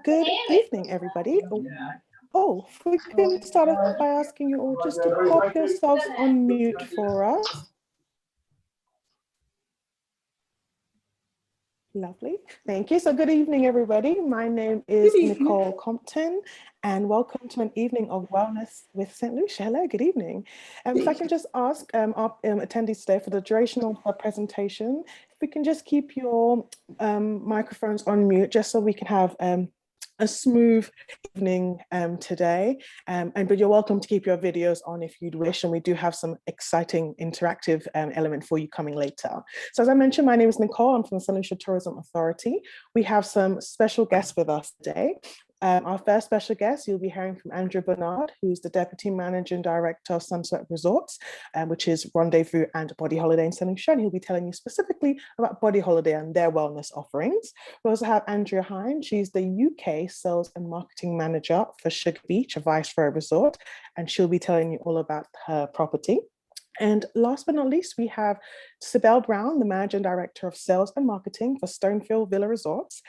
Good evening, everybody. Oh, we can start off by asking you all just to pop yourselves on mute for us. Lovely. Thank you. So good evening, everybody. My name is Nicole Compton, and welcome to an evening of wellness with Saint Lucia. Hello, good evening. If I can just ask our attendees today for the duration of our presentation, if we can just keep your microphones on mute, just so we can have a smooth evening today, but you're welcome to keep your videos on if you'd wish, and we do have some exciting interactive element for you coming later. So as I mentioned, my name is Nicole. I'm from the Saint Lucia Tourism Authority. We have some special guests with us today. Our first special guest, you'll be hearing from Andrew Bernard, who's the Deputy Managing Director of Sunset Resorts, which is Rendezvous and Bodyholiday in Saint Lucia, and he'll be telling you specifically about Bodyholiday and their wellness offerings. We also have Andrea Hine. She's the UK Sales and Marketing Manager for Sugar Beach, a Viceroy Resort, and she'll be telling you all about her property. And last but not least, we have Sibel Brown, the Managing Director of Sales and Marketing for Stonefield Villa Resorts.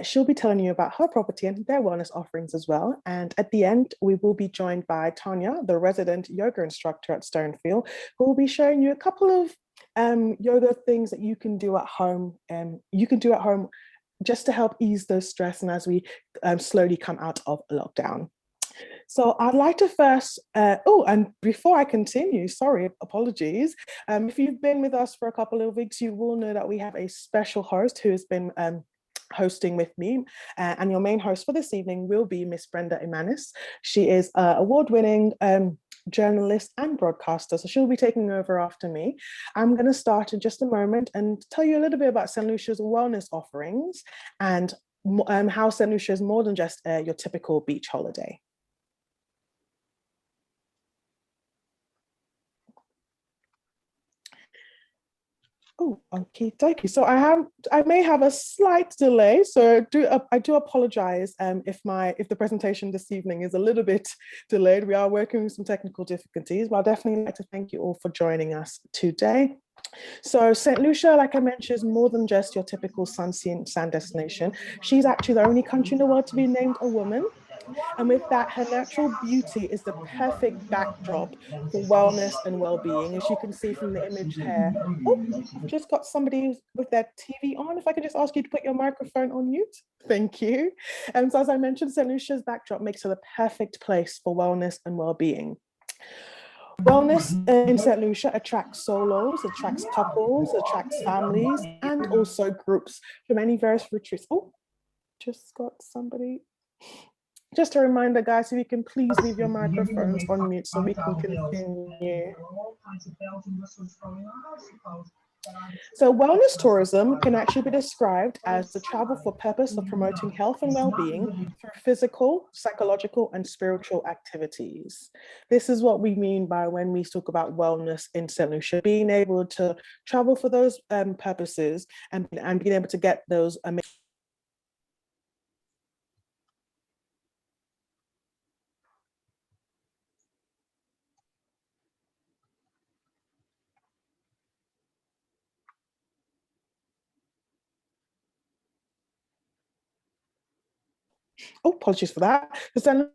She'll be telling you about her property and their wellness offerings as well. And at the end, we will be joined by Tanya, the resident yoga instructor at Stonefield, who will be showing you a couple of yoga things that you can do at home. Just to help ease the stress and as we slowly come out of lockdown. So I'd like to first, and before I continue, sorry, apologies. If you've been with us for a couple of weeks, you will know that we have a special host who has been hosting with me, and your main host for this evening will be Miss Brenda Imanis. She is an award-winning journalist and broadcaster, so she'll be taking over after me. I'm going to start in just a moment and tell you a little bit about Saint Lucia's wellness offerings and how Saint Lucia is more than just your typical beach holiday. Oh, okay, thank you. So I may have a slight delay, so I do apologize if the presentation this evening is a little bit delayed. We are working with some technical difficulties, but I'd definitely like to thank you all for joining us today. So Saint Lucia, like I mentioned, is more than just your typical sun-seen sand destination. She's actually the only country in the world to be named a woman. And with that, her natural beauty is the perfect backdrop for wellness and well-being, as you can see from the image here. Oh, I've just got somebody with their TV on. If I could just ask you to put your microphone on mute. Thank you. And so as I mentioned, St. Lucia's backdrop makes her the perfect place for wellness and well-being. Wellness in St. Lucia attracts solos, attracts couples, attracts families, and also groups from any various retreats. Oh, just got somebody. Just a reminder, guys, if you can please leave your microphones on mute so we can continue. So wellness tourism can actually be described as the travel for purpose of promoting health and well-being through physical, psychological, and spiritual activities. This is what we mean by when we talk about wellness in St. Lucia, being able to travel for those purposes and being able to get those amazing. Oh, apologies for that. The St.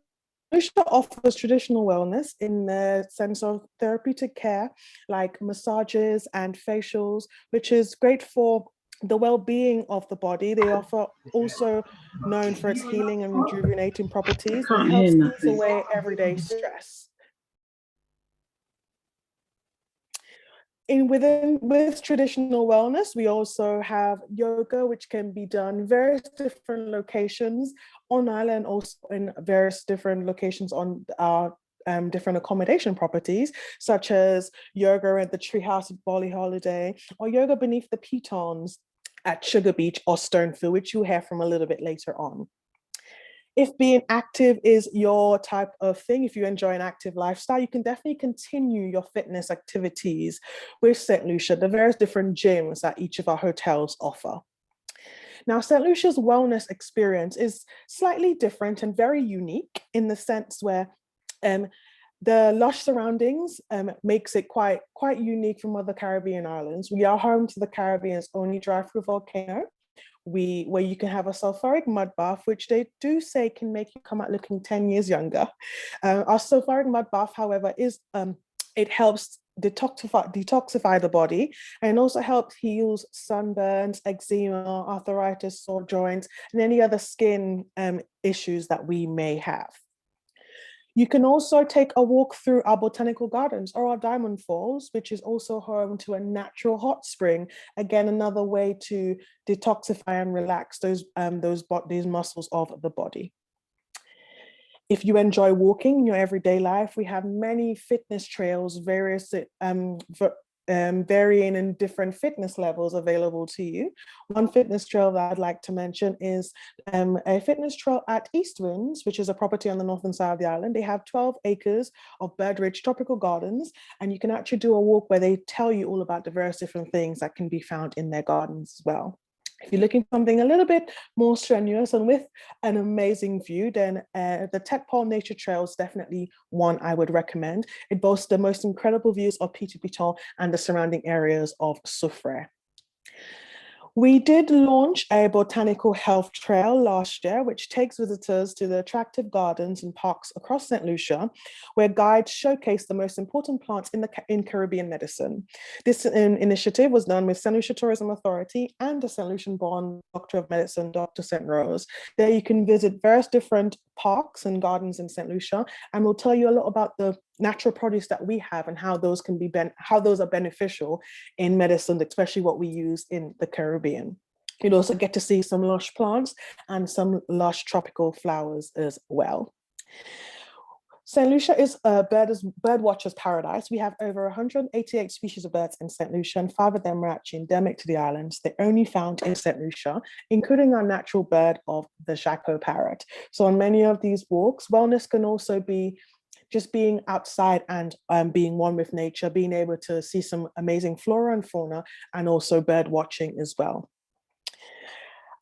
Lucia offers traditional wellness in the sense of therapeutic care, like massages and facials, which is great for the well-being of the body. They offer also known for its healing and rejuvenating properties, and it helps ease away everyday stress. With traditional wellness, we also have yoga, which can be done in various different locations on island, also in various different locations on our different accommodation properties, such as yoga at the Treehouse at Bodyholiday, or yoga beneath the pitons at Sugar Beach or Stonefield, which you'll hear from a little bit later on. If being active is your type of thing, if you enjoy an active lifestyle, you can definitely continue your fitness activities with St. Lucia, the various different gyms that each of our hotels offer. Now, St. Lucia's wellness experience is slightly different and very unique in the sense where The lush surroundings makes it quite unique from other Caribbean islands. We are home to the Caribbean's only dry-through volcano, where you can have a sulfuric mud bath, which they do say can make you come out looking 10 years younger. Our sulfuric mud bath, however, is it helps detoxify the body, and also helps heals sunburns, eczema, arthritis, sore joints, and any other skin issues that we may have. You can also take a walk through our botanical gardens or our Diamond Falls, which is also home to a natural hot spring. Again, another way to detoxify and relax these muscles of the body. If you enjoy walking in your everyday life, we have many fitness trails, varying in different fitness levels available to you. One fitness trail that I'd like to mention is a fitness trail at Eastwinds, which is a property on the northern side of the island. They have 12 acres of bird-rich tropical gardens, and you can actually do a walk where they tell you all about the various different things that can be found in their gardens as well. If you're looking for something a little bit more strenuous and with an amazing view, then the Tech Nature Trail is definitely one I would recommend. It boasts the most incredible views of Petit Piton and the surrounding areas of Soufrière. We did launch a botanical health trail last year, which takes visitors to the attractive gardens and parks across Saint Lucia, where guides showcase the most important plants in Caribbean medicine. This initiative was done with Saint Lucia Tourism Authority and the Saint Lucian born Doctor of Medicine, Dr. St. Rose. There you can visit various different parks and gardens in Saint Lucia, and we'll tell you a lot about the natural produce that we have and how those are beneficial in medicine, especially what we use in the Caribbean. You'll also get to see some lush plants and some lush tropical flowers as well. St. Lucia is a bird watcher's paradise. We have over 188 species of birds in St. Lucia, and 5 of them are actually endemic to the islands. They're only found in St. Lucia, including our natural bird of the Jacot parrot. So on many of these walks, wellness can also be just being outside and being one with nature, being able to see some amazing flora and fauna, and also bird watching as well.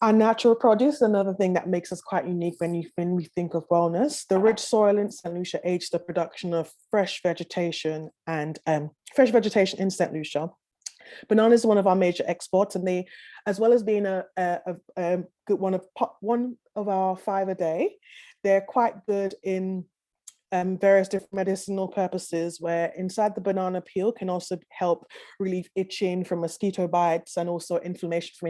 Our natural produce, another thing that makes us quite unique when we think of wellness. The rich soil in St. Lucia aids the production of fresh vegetation in St. Lucia. Bananas is one of our major exports, and they, as well as being one of our 5 a day, they're quite good in various different medicinal purposes, where inside the banana peel can also help relieve itching from mosquito bites and also inflammation from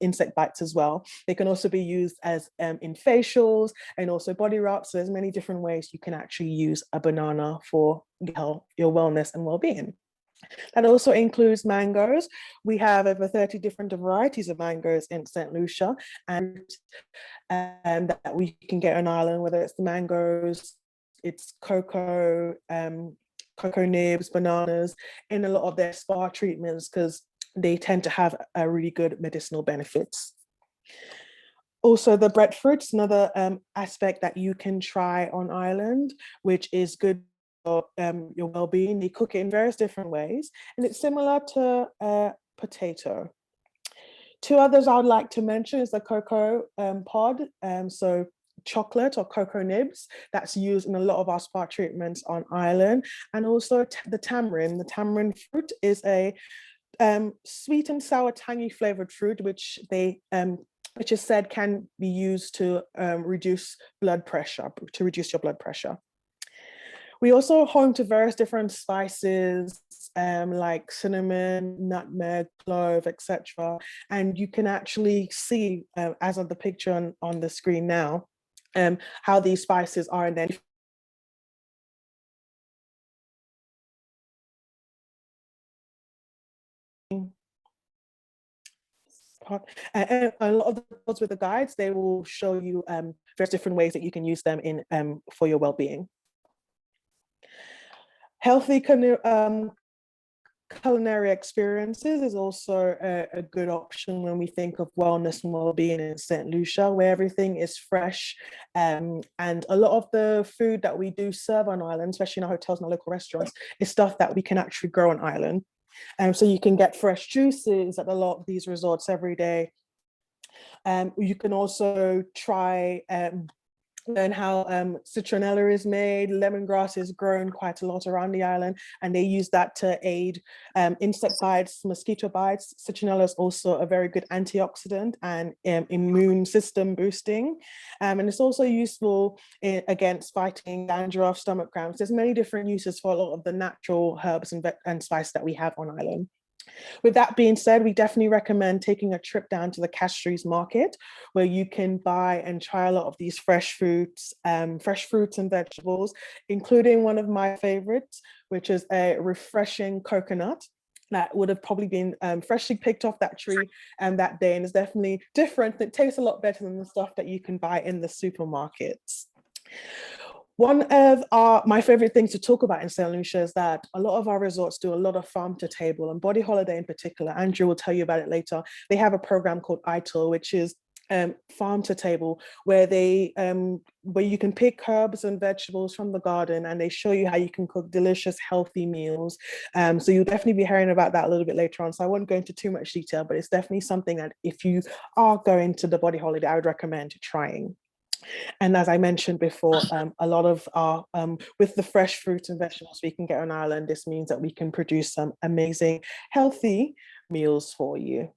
insect bites as well. They can also be used as in facials and also body wraps. So there's many different ways you can actually use a banana for your wellness and well-being. That also includes mangoes. We have over 30 different varieties of mangoes in St. Lucia, and that we can get on island, whether it's the mangoes, it's cocoa, cocoa nibs, bananas, in a lot of their spa treatments, because they tend to have a really good medicinal benefits. Also, the breadfruit is another aspect that you can try on island, which is good for your well-being. They cook it in various different ways, and it's similar to potato. 2 others I would like to mention is the cocoa pod. So chocolate or cocoa nibs, that's used in a lot of our spa treatments on island, and also the tamarind. The tamarind fruit is a sweet and sour, tangy flavored fruit, which is said can be used to reduce your blood pressure. We also are home to various different spices like cinnamon, nutmeg, clove, etc. And you can actually see, as of the picture on the screen now, how these spices are identified. And a lot of those with the guides, they will show you various different ways that you can use them in for your well-being. Healthy culinary experiences is also a good option when we think of wellness and well-being in St. Lucia, where everything is fresh, and a lot of the food that we do serve on island, especially in our hotels and our local restaurants, is stuff that we can actually grow on island. So you can get fresh juices at a lot of these resorts every day. You can also try learn how citronella is made. Lemongrass is grown quite a lot around the island, and they use that to aid insect bites, mosquito bites. Citronella is also a very good antioxidant and immune system boosting. And it's also useful against fighting dandruff, stomach cramps. There's many different uses for a lot of the natural herbs and spice that we have on island. With that being said, we definitely recommend taking a trip down to the Castries market, where you can buy and try a lot of these fresh fruits and vegetables, including one of my favorites, which is a refreshing coconut that would have probably been freshly picked off that tree that day, and is definitely different. It tastes a lot better than the stuff that you can buy in the supermarkets. One of my favorite things to talk about in Saint Lucia is that a lot of our resorts do a lot of farm to table, and Bodyholiday in particular, Andrew will tell you about it later. They have a program called ITIL, which is farm to table, where you can pick herbs and vegetables from the garden, and they show you how you can cook delicious, healthy meals. So you'll definitely be hearing about that a little bit later on. So I won't go into too much detail, but it's definitely something that if you are going to the Bodyholiday, I would recommend trying. And as I mentioned before, a lot of our, with the fresh fruits and vegetables we can get on Ireland, this means that we can produce some amazing, healthy meals for you.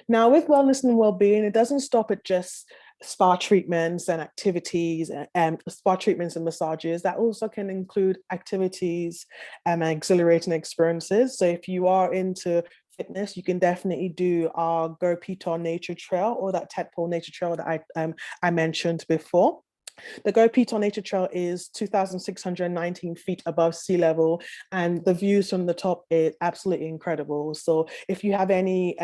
Now, with wellness and well-being, it doesn't stop at just spa treatments and activities, and spa treatments and massages. That also can include activities and exhilarating experiences. So if you are into fitness, you can definitely do our Go Piton Nature Trail, or that Tadpole Nature Trail that I mentioned before. The Go Piton Nature Trail is 2,619 feet above sea level, and the views from the top is absolutely incredible. So if you have any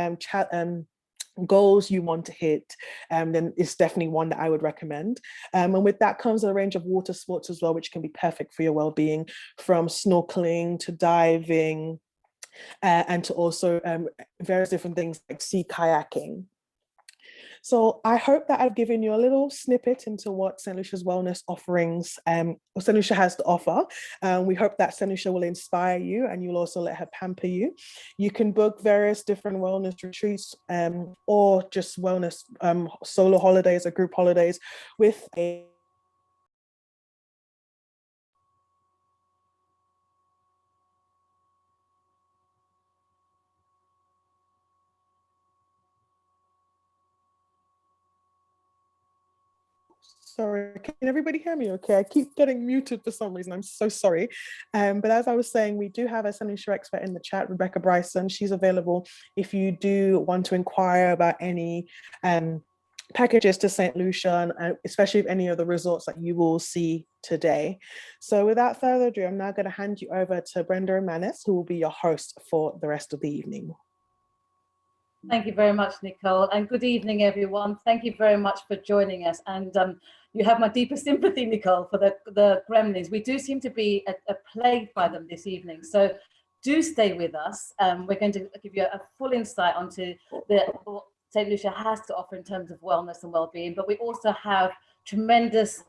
goals you want to hit, then it's definitely one that I would recommend. And with that comes a range of water sports as well, which can be perfect for your well-being, from snorkeling to diving, and to also various different things like sea kayaking. So I hope that I've given you a little snippet into what St. Lucia's wellness offerings, St. Lucia has to offer. We hope that St. Lucia will inspire you, and you'll also let her pamper you. You can book various different wellness retreats, or just wellness solo holidays or group holidays with a Sorry, can everybody hear me okay? I keep getting muted for some reason. I'm so sorry. But as I was saying, we do have a Saint Lucia expert in the chat, Rebecca Bryson. She's available if you do want to inquire about any packages to St. Lucia, and especially if any of the resorts that you will see today. So without further ado, I'm now going to hand you over to Brenda Manis, who will be your host for the rest of the evening. Thank you very much, Nicole, and good evening, everyone. Thank you very much for joining us. And you have my deepest sympathy, Nicole, for the gremlins. We do seem to be plagued by them this evening. So do stay with us. We're going to give you a full insight onto what St. Lucia has to offer in terms of wellness and well-being, but we also have tremendous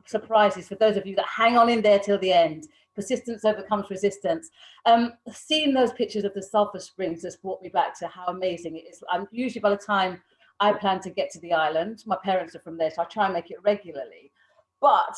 surprises for those of you that hang on in there till the end. Persistence overcomes resistance. Seeing those pictures of the Sulphur Springs just brought me back to how amazing it is. Usually by the time I plan to get to the island, my parents are from there, so I try and make it regularly. But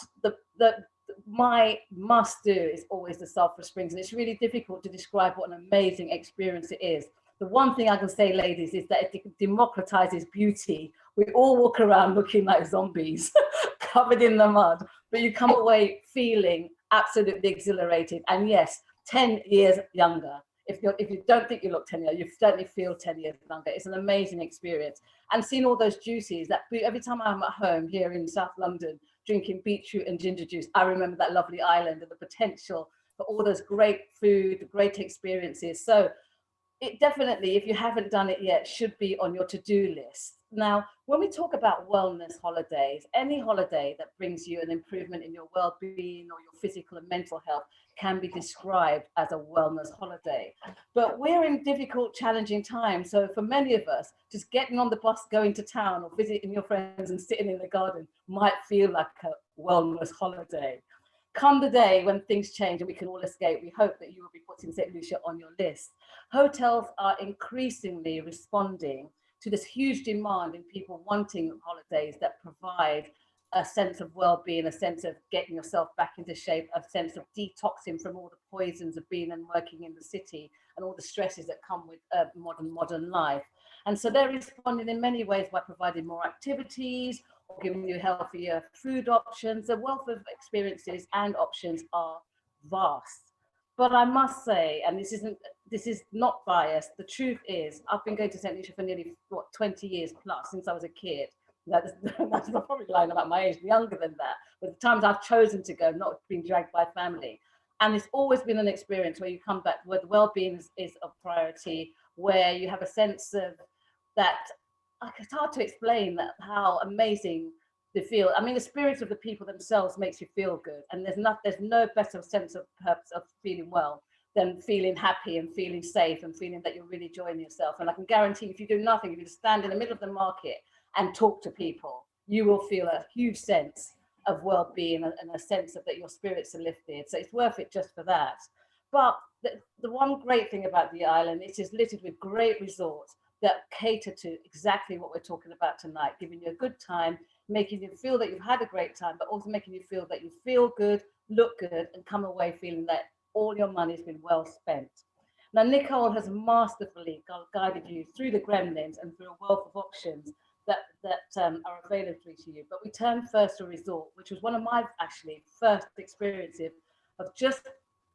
my must do is always the Sulphur Springs, and it's really difficult to describe what an amazing experience it is. The one thing I can say, ladies, is that it democratizes beauty. We all walk around looking like zombies, covered in the mud, but you come away feeling absolutely exhilarated. And yes, 10 years younger. If you don't think you look 10 years, you certainly feel 10 years younger. It's an amazing experience. And seeing all those juices, that every time I'm at home here in South London, drinking beetroot and ginger juice, I remember that lovely island and the potential for all those great food, the great experiences. So it definitely, if you haven't done it yet, should be on your to-do list. Now, when we talk about wellness holidays, any holiday that brings you an improvement in your well-being or your physical and mental health can be described as a wellness holiday. But we're in difficult, challenging times. So for many of us, just getting on the bus, going to town or visiting your friends and sitting in the garden might feel like a wellness holiday. Come the day when things change and we can all escape, we hope that you will be putting St. Lucia on your list. Hotels are increasingly responding to this huge demand in people wanting holidays that provide a sense of well-being, a sense of getting yourself back into shape, a sense of detoxing from all the poisons of being and working in the city and all the stresses that come with modern life. And so they're responding in many ways by providing more activities or giving you healthier food options. The wealth of experiences and options are vast. But I must say, and this is not biased, the truth is, I've been going to St. Lucia for nearly 20 years plus, since I was a kid. That's probably lying about my age, younger than that. But the times I've chosen to go, not being dragged by family. And it's always been an experience where you come back, where the well-being is a priority, where you have a sense of that, it's hard to explain that how amazing they feel. I mean, the spirit of the people themselves makes you feel good. And there's no better sense of purpose of feeling well than feeling happy and feeling safe and feeling that you're really enjoying yourself. And I can guarantee if you do nothing, if you just stand in the middle of the market and talk to people, you will feel a huge sense of well-being and a sense of that your spirits are lifted. So it's worth it just for that. But the one great thing about the island, it is littered with great resorts that cater to exactly what we're talking about tonight, giving you a good time, making you feel that you've had a great time, but also making you feel that you feel good, look good, and come away feeling that all your money's been well spent. Now, Nicole has masterfully guided you through the gremlins and through a wealth of options that are available to you. But we turned first to a resort, which was one of my actually first experiences of just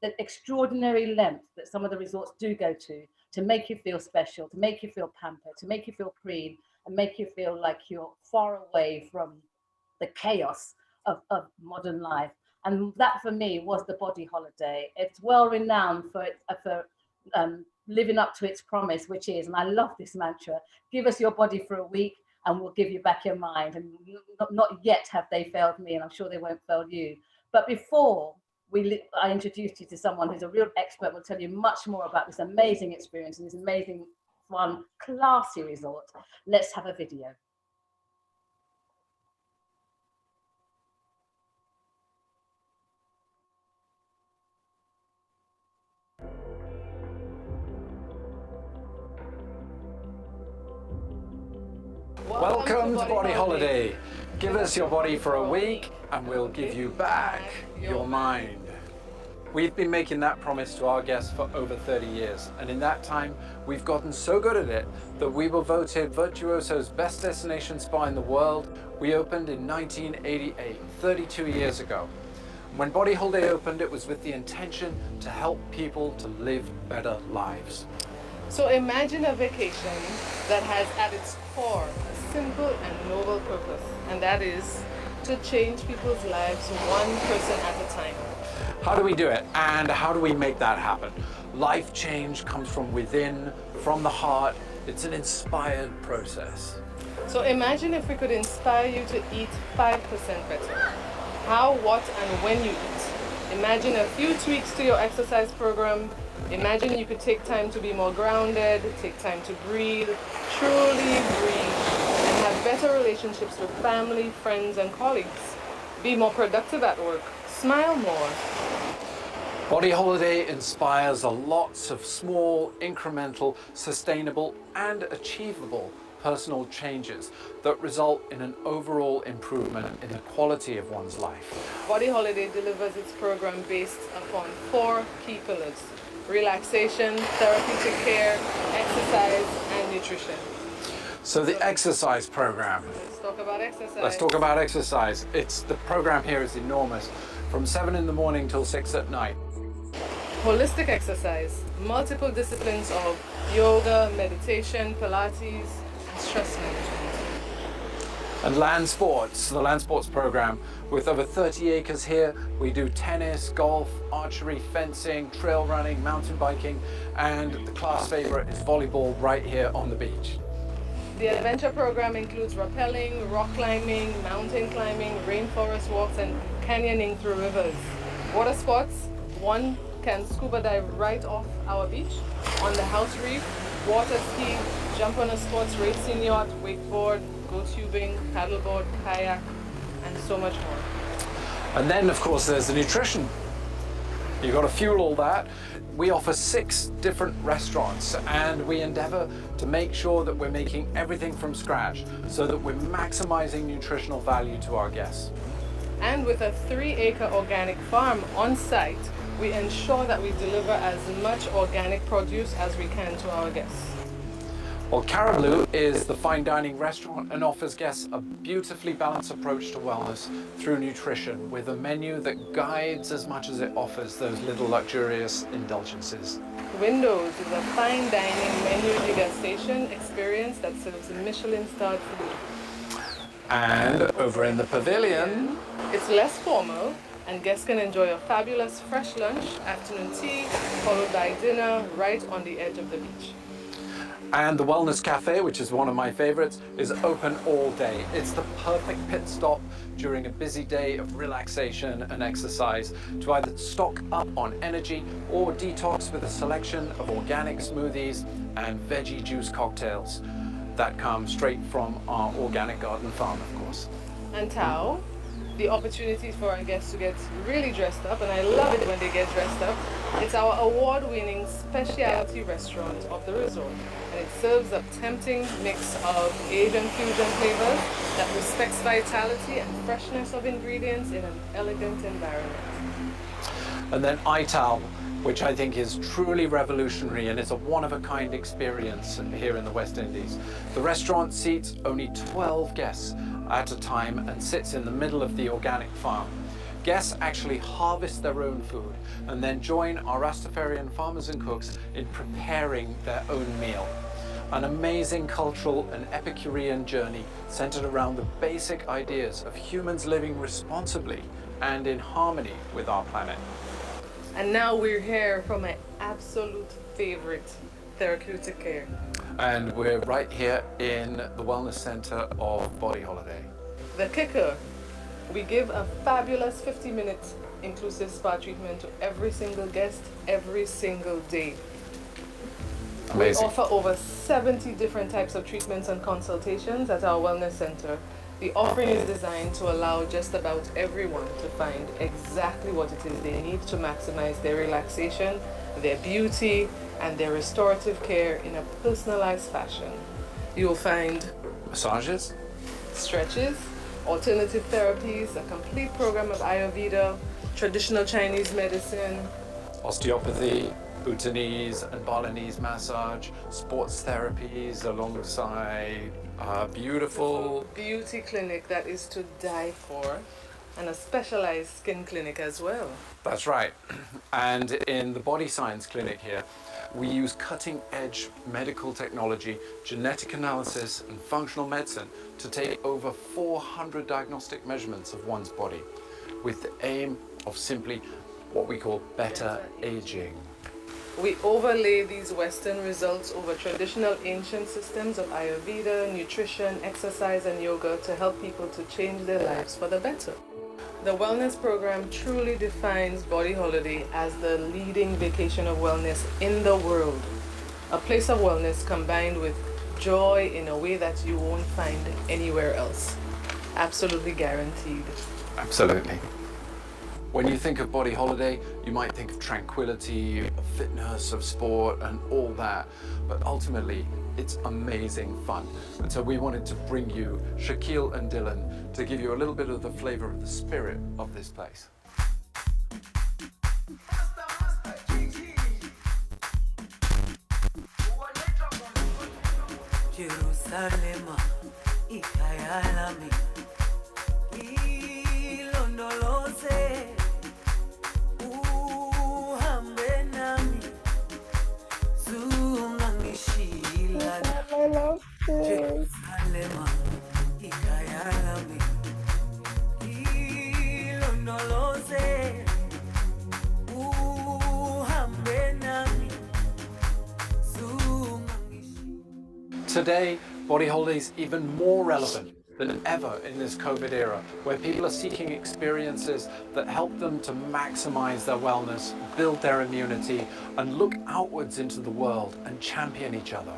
the extraordinary length that some of the resorts do go to make you feel special, to make you feel pampered, to make you feel clean, and make you feel like you're far away from the chaos of modern life. And that for me was the Bodyholiday. It's well renowned for living up to its promise, which is, and I love this mantra, give us your body for a week and we'll give you back your mind. And not yet have they failed me, and I'm sure they won't fail you. But before I introduced you to someone who's a real expert, will tell you much more about this amazing experience and this amazing, fun, classy resort. Let's have a video. Welcome to Bodyholiday. Give us your body for a week and we'll give you back your mind. We've been making that promise to our guests for over 30 years, and in that time we've gotten so good at it that we were voted Virtuoso's best destination spa in the world. We opened in 1988, 32 years ago. When Bodyholiday opened, it was with the intention to help people to live better lives. So imagine a vacation that has at its core a simple and noble purpose, and that is to change people's lives one person at a time. How do we do it, and how do we make that happen? Life change comes from within, from the heart. It's an inspired process. So imagine if we could inspire you to eat 5% better. How, what, and when you eat. Imagine a few tweaks to your exercise program. Imagine you could take time to be more grounded, take time to breathe, truly breathe, and have better relationships with family, friends, and colleagues. Be more productive at work. Smile more. Bodyholiday inspires lots of small, incremental, sustainable, and achievable personal changes that result in an overall improvement in the quality of one's life. Bodyholiday delivers its program based upon 4 key pillars: relaxation, therapeutic care, exercise, and nutrition. So the exercise program. Let's talk about exercise. Let's talk about exercise. The program here is enormous, from 7 in the morning till 6 at night. Holistic exercise, multiple disciplines of yoga, meditation, Pilates, and stress management. And land sports, the land sports program. With over 30 acres here, we do tennis, golf, archery, fencing, trail running, mountain biking, and the class favorite is volleyball right here on the beach. The adventure program includes rappelling, rock climbing, mountain climbing, rainforest walks, and canyoning through rivers. Water sports, one can scuba dive right off our beach, on the house reef, water ski, jump on a sports racing yacht, wakeboard, go tubing, paddleboard, kayak, and so much more. And then, of course, there's the nutrition. You've got to fuel all that. We offer 6 different restaurants, and we endeavor to make sure that we're making everything from scratch so that we're maximizing nutritional value to our guests. And with a 3-acre organic farm on site, we ensure that we deliver as much organic produce as we can to our guests. Well, Caribou is the fine dining restaurant and offers guests a beautifully balanced approach to wellness through nutrition, with a menu that guides as much as it offers those little luxurious indulgences. Windows is a fine dining menu degustation experience that serves Michelin-starred food. And over in the pavilion, it's less formal, and guests can enjoy a fabulous fresh lunch, afternoon tea, followed by dinner right on the edge of the beach. And the Wellness Cafe, which is one of my favorites, is open all day. It's the perfect pit stop during a busy day of relaxation and exercise to either stock up on energy or detox with a selection of organic smoothies and veggie juice cocktails that come straight from our organic garden farm, of course. And Tao, the opportunities for our guests to get really dressed up, and I love it when they get dressed up. It's our award-winning specialty restaurant of the resort, and it serves a tempting mix of Asian fusion flavors that respects vitality and freshness of ingredients in an elegant environment. And then ITAL, which I think is truly revolutionary, and it's a one-of-a-kind experience here in the West Indies. The restaurant seats only 12 guests at a time and sits in the middle of the organic farm. Guests actually harvest their own food and then join our Rastafarian farmers and cooks in preparing their own meal. An amazing cultural and Epicurean journey centered around the basic ideas of humans living responsibly and in harmony with our planet. And now we're here for my absolute favorite, therapeutic care. And we're right here in the Wellness Center of Bodyholiday. The kicker, we give a fabulous 50-minute inclusive spa treatment to every single guest, every single day. Amazing. We offer over 70 different types of treatments and consultations at our Wellness Center. The offering is designed to allow just about everyone to find exactly what it is they need to maximize their relaxation, their beauty, and their restorative care in a personalized fashion. You will find Massages, stretches, alternative therapies, a complete program of Ayurveda, traditional Chinese medicine, osteopathy, Bhutanese and Balinese massage, sports therapies alongside beautiful beauty clinic that is to die for, and a specialized skin clinic as well. That's right. And in the Body Science Clinic here, we use cutting-edge medical technology, genetic analysis, and functional medicine to take over 400 diagnostic measurements of one's body with the aim of simply what we call better aging. We overlay these Western results over traditional ancient systems of Ayurveda, nutrition, exercise, and yoga to help people to change their lives for the better. The wellness program truly defines Bodyholiday as the leading vacation of wellness in the world. A place of wellness combined with joy in a way that you won't find anywhere else. Absolutely guaranteed. Absolutely. When you think of Bodyholiday, you might think of tranquility, of fitness, of sport, and all that. But ultimately, it's amazing fun. And so we wanted to bring you Shaquille and Dylan to give you a little bit of the flavor of the spirit of this place. Jerusalem, ikayalami, ilondoloze, uhambe nami, zungangishilana. I love this. Jerusalem, ikayalami, ilondoloze, uhambe nami, zungangishilana. Today, Bodyholiday is even more relevant than ever in this COVID era, where people are seeking experiences that help them to maximize their wellness, build their immunity, and look outwards into the world and champion each other.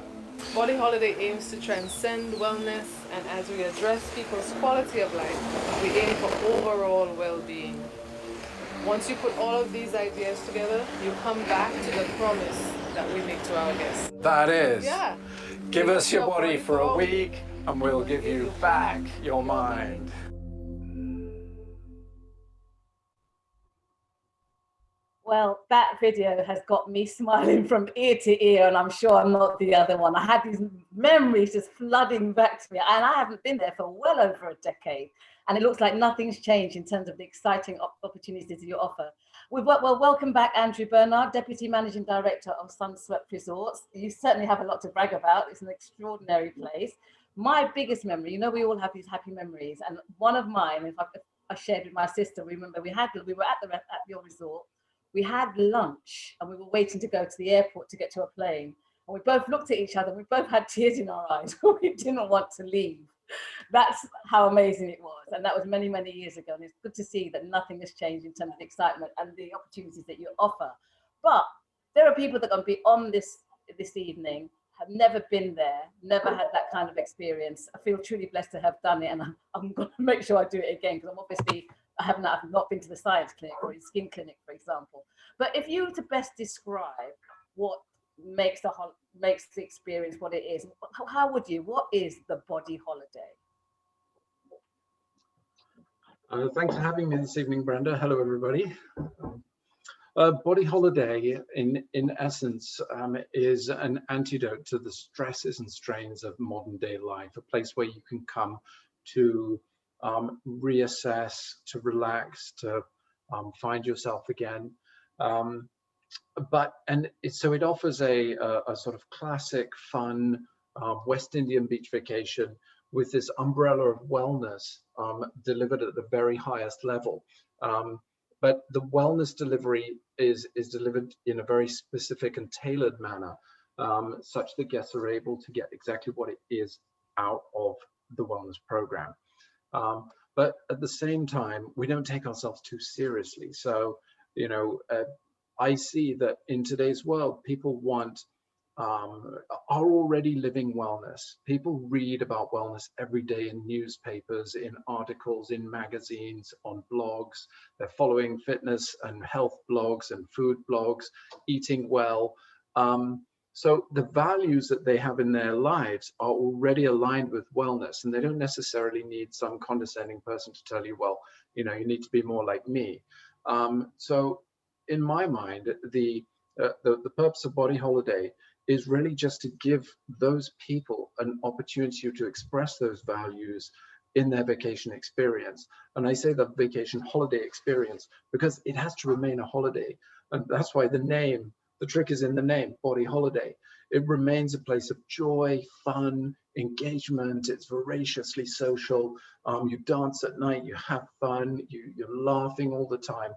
Bodyholiday aims to transcend wellness, and as we address people's quality of life, we aim for overall well-being. Once you put all of these ideas together, you come back to the promise that we make to our guests. That is, Yeah. give us your body for a week and we'll give you back your mind. Well, that video has got me smiling from ear to ear, and I'm sure I'm not the other one. I had these memories just flooding back to me, and I haven't been there for well over a decade. And it looks like nothing's changed in terms of the exciting opportunities you offer. Well, welcome back, Andrew Bernard, Deputy Managing Director of Sulphur Resorts. You certainly have a lot to brag about. It's an extraordinary place. My biggest memory, you know, we all have these happy memories, and one of mine, if I shared with my sister, remember we were at your resort. We had lunch and we were waiting to go to the airport to get to a plane. And we both looked at each other. We both had tears in our eyes. We didn't want to leave. That's how amazing it was. And that was many, many years ago. And it's good to see that nothing has changed in terms of the excitement and the opportunities that you offer. But there are people that are going to be on this evening, have never been there, never had that kind of experience. I feel truly blessed to have done it. And I'm going to make sure I do it again, because I'm obviously, I've not been to the science clinic or a skin clinic, for example. But if you were to best describe what makes the experience what it is, how would you? What is the Body Holiday? Thanks for having me this evening, Brenda. Hello, everybody. Body Holiday, in essence, is an antidote to the stresses and strains of modern day life, a place where you can come to reassess, to relax, to find yourself again. So it offers a sort of classic, fun West Indian beach vacation with this umbrella of wellness delivered at the very highest level. But the wellness delivery is delivered in a very specific and tailored manner, such that guests are able to get exactly what it is out of the wellness program. But at the same time, we don't take ourselves too seriously. So, you know, I see that in today's world, people are already living wellness. People read about wellness every day in newspapers, in articles, in magazines, on blogs. They're following fitness and health blogs and food blogs, eating well. So the values that they have in their lives are already aligned with wellness, and they don't necessarily need some condescending person to tell you, well, you know, you need to be more like me. So in my mind, the purpose of Body Holiday is really just to give those people an opportunity to express those values in their vacation experience. And I say the vacation holiday experience because it has to remain a holiday. And that's why the trick is in the name, Body Holiday. It remains a place of joy, fun, engagement. It's voraciously social. You dance at night, you have fun, you're laughing all the time.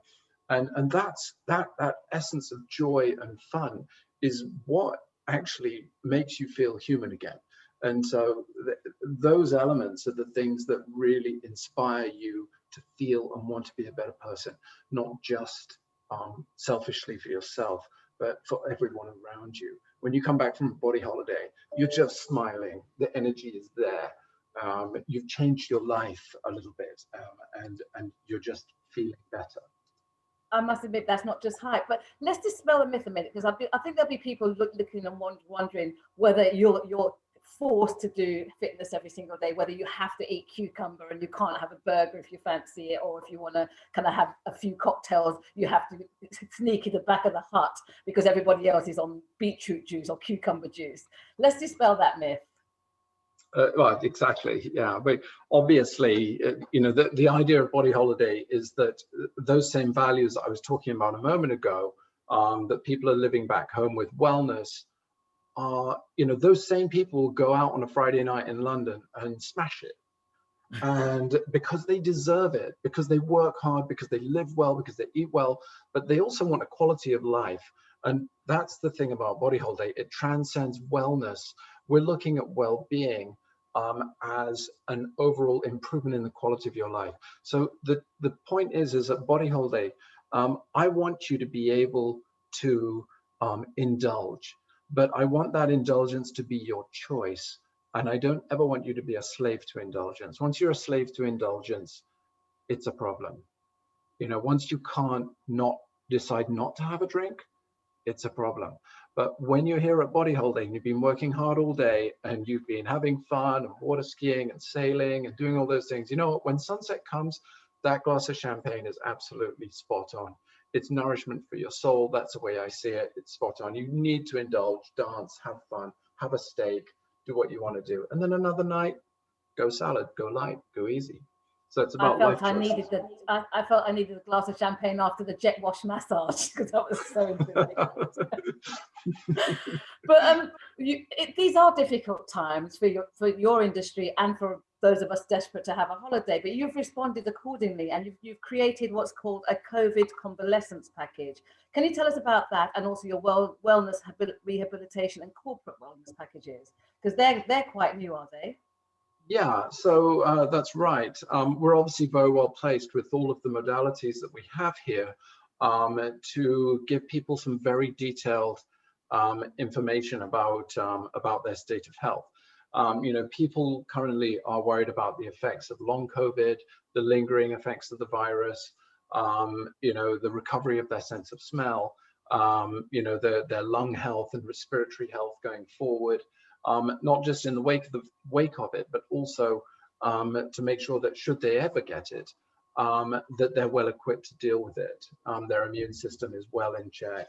And that's that essence of joy and fun is what actually makes you feel human again. And so those elements are the things that really inspire you to feel and want to be a better person, not just selfishly for yourself, but for everyone around you. When you come back from a Body Holiday, you're just smiling, the energy is there. You've changed your life a little bit, and you're just feeling better. I must admit that's not just hype, but let's dispel the myth a minute, because I think there'll be people looking and wondering whether you're forced to do fitness every single day, whether you have to eat cucumber and you can't have a burger if you fancy it, or if you want to kind of have a few cocktails, you have to sneak in the back of the hut because everybody else is on beetroot juice or cucumber juice. Let's dispel that myth. Well, exactly, yeah. But obviously, you know, the idea of Body Holiday is that those same values I was talking about a moment ago, that people are living back home with wellness, are, you know, those same people will go out on a Friday night in London and smash it. And because they deserve it, because they work hard, because they live well, because they eat well, but they also want a quality of life. And that's the thing about Body Holiday. It transcends wellness. We're looking at well-being as an overall improvement in the quality of your life. So the point is at Body Holiday, I want you to be able to indulge, but I want that indulgence to be your choice. And I don't ever want you to be a slave to indulgence. Once you're a slave to indulgence, it's a problem. You know, once you can't not decide not to have a drink, it's a problem. But when you're here at Bodyholiday and you've been working hard all day and you've been having fun and water skiing and sailing and doing all those things, you know what, when sunset comes, that glass of champagne is absolutely spot on. It's nourishment for your soul. That's the way I see it. It's spot on. You need to indulge, dance, have fun, have a steak, do what you want to do. And then another night, go salad, go light, go easy. So it's about life choices. I felt I needed a glass of champagne after the jet wash massage because that was so intimidating. But these are difficult times for your industry and for those of us desperate to have a holiday. But you've responded accordingly, and you've created what's called a COVID convalescence package. Can you tell us about that, and also your wellness rehabilitation and corporate wellness packages? Because they're quite new, are they? Yeah, so that's right. We're obviously very well placed with all of the modalities that we have here to give people some very detailed information about their state of health. You know, people currently are worried about the effects of long COVID, the lingering effects of the virus, you know, the recovery of their sense of smell, you know, their lung health and respiratory health going forward. Not just in the wake of it, but also to make sure that should they ever get it, that they're well equipped to deal with it. Their immune system is well in check,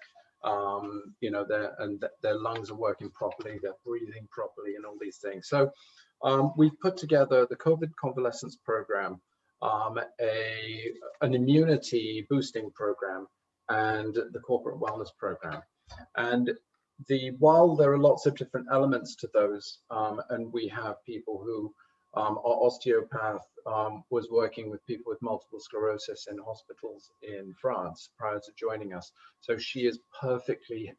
you know, their lungs are working properly, they're breathing properly, and all these things. So we've put together the COVID convalescence program, an immunity boosting program, and the corporate wellness program. And while there are lots of different elements to those, and we have people who, our osteopath was working with people with multiple sclerosis in hospitals in France prior to joining us. So she is perfectly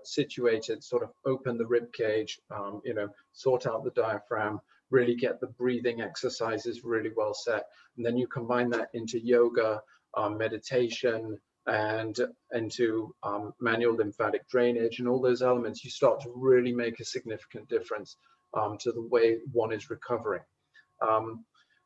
situated, sort of open the rib cage, you know, sort out the diaphragm, really get the breathing exercises really well set. And then you combine that into yoga, meditation, and into manual lymphatic drainage and all those elements, you start to really make a significant difference to the way one is recovering.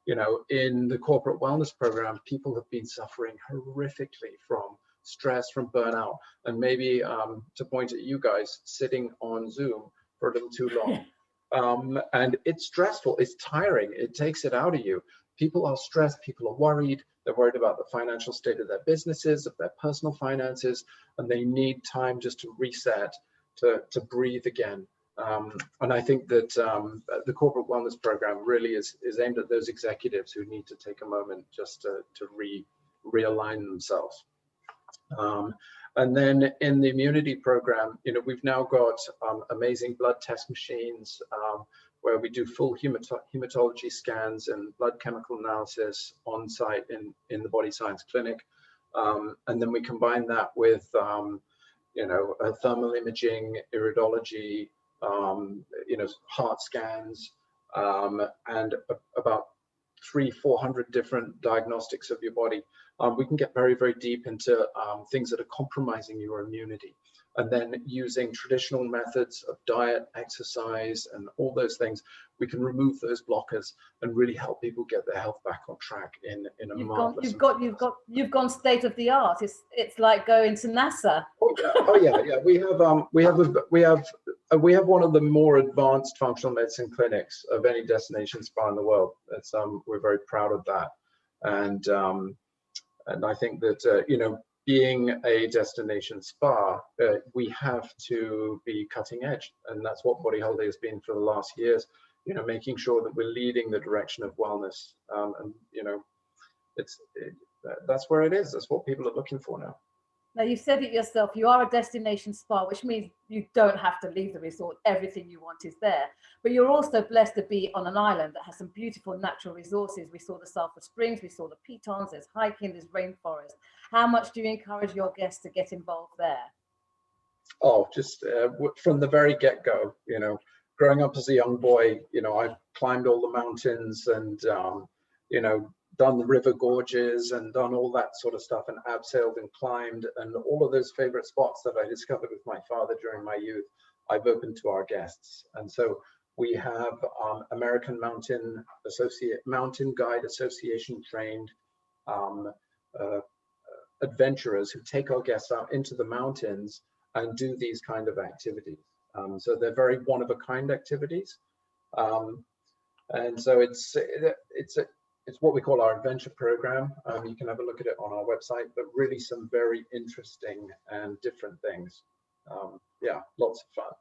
You know, in the corporate wellness program, people have been suffering horrifically from stress, from burnout, and maybe to point at you guys, sitting on Zoom for a little too long. And it's stressful, it's tiring, it takes it out of you. People are stressed, people are worried, they're worried about the financial state of their businesses, of their personal finances, and they need time just to reset, to breathe again. And I think that the corporate wellness program really is aimed at those executives who need to take a moment just to realign themselves. And then in the immunity program, you know, we've now got amazing blood test machines where we do full hematology scans and blood chemical analysis on site in the Body Science Clinic. And then we combine that with, you know, thermal imaging, iridology, you know, heart scans, and about 300-400 different diagnostics of your body. We can get very, very deep into things that are compromising your immunity. And then using traditional methods of diet, exercise, and all those things, we can remove those blockers and really help people get their health back on track in a marvelous. You've gone state of the art. It's like going to NASA. Oh yeah. We have one of the more advanced functional medicine clinics of any destination spa in the world. It's we're very proud of that, and I think that you know, being a destination spa, we have to be cutting edge, and that's what Bodyholiday has been for the last years. You know, making sure that we're leading the direction of wellness, and you know, that's where it is. That's what people are looking for now. Now, you said it yourself, you are a destination spa, which means you don't have to leave the resort. Everything you want is there. But you're also blessed to be on an island that has some beautiful natural resources. We saw the Sulphur Springs, we saw the pitons, there's hiking, there's rainforest. How much do you encourage your guests to get involved there? Oh, just from the very get-go, you know, growing up as a young boy, you know, I've climbed all the mountains and, you know, done the river gorges and done all that sort of stuff, and abseiled and climbed, and all of those favorite spots that I discovered with my father during my youth, I've opened to our guests. And so we have American Mountain Guide Association trained adventurers who take our guests out into the mountains and do these kind of activities. So they're very one-of-a-kind activities. And so it's what we call our adventure program. You can have a look at it on our website, but really some very interesting and different things. Yeah, lots of fun.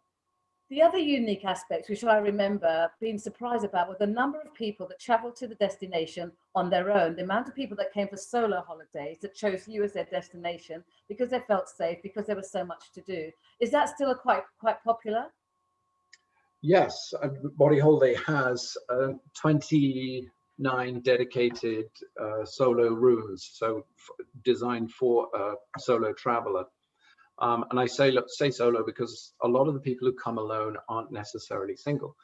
The other unique aspects, which I remember being surprised about, were the number of people that traveled to the destination on their own, the amount of people that came for solo holidays that chose you as their destination because they felt safe, because there was so much to do. Is that still quite popular? Yes, Bodyholiday has 29 dedicated solo rooms, so designed for a solo traveler. And I say solo because a lot of the people who come alone aren't necessarily single.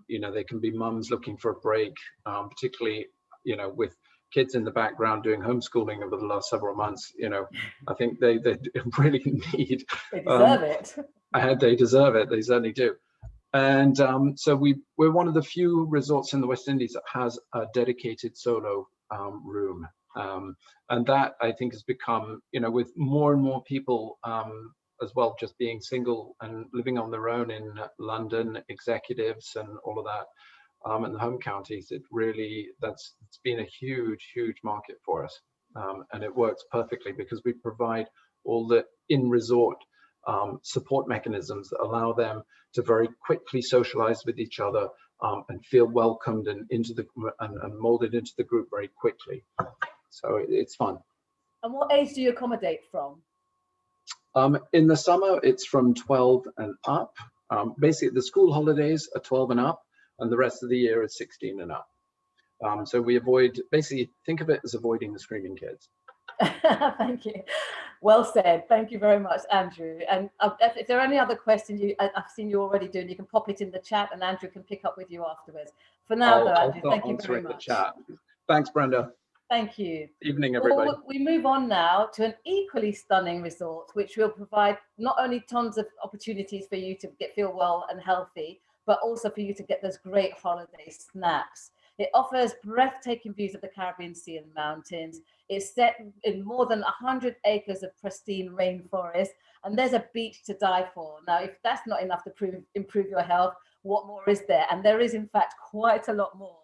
You know, they can be mums looking for a break, particularly, you know, with kids in the background doing homeschooling over the last several months. You know, I think they really need. They deserve it. And they deserve it. They certainly do. And so we're one of the few resorts in the West Indies that has a dedicated solo room. And that, I think, has become, you know, with more and more people as well, just being single and living on their own in London, executives and all of that, and the home counties, it's been a huge market for us. And it works perfectly because we provide all the in-resort support mechanisms that allow them to very quickly socialize with each other and feel welcomed and and molded into the group very quickly. So it's fun. And what age do you accommodate from? In the summer, it's from 12 and up. Basically, the school holidays are 12 and up, and the rest of the year is 16 and up. So we basically think of it as avoiding the screaming kids. Thank you. Well said. Thank you very much, Andrew. And if there are any other questions I've seen you already doing, you can pop it in the chat and Andrew can pick up with you afterwards. For now, though, Andrew, thank you very much. Thanks, Brenda. Thank you. Evening, everybody. Well, we move on now to an equally stunning resort, which will provide not only tons of opportunities for you to feel well and healthy, but also for you to get those great holiday snacks. It offers breathtaking views of the Caribbean Sea and mountains. It's set in more than 100 acres of pristine rainforest, and there's a beach to die for. Now, if that's not enough to improve your health, what more is there? And there is, in fact, quite a lot more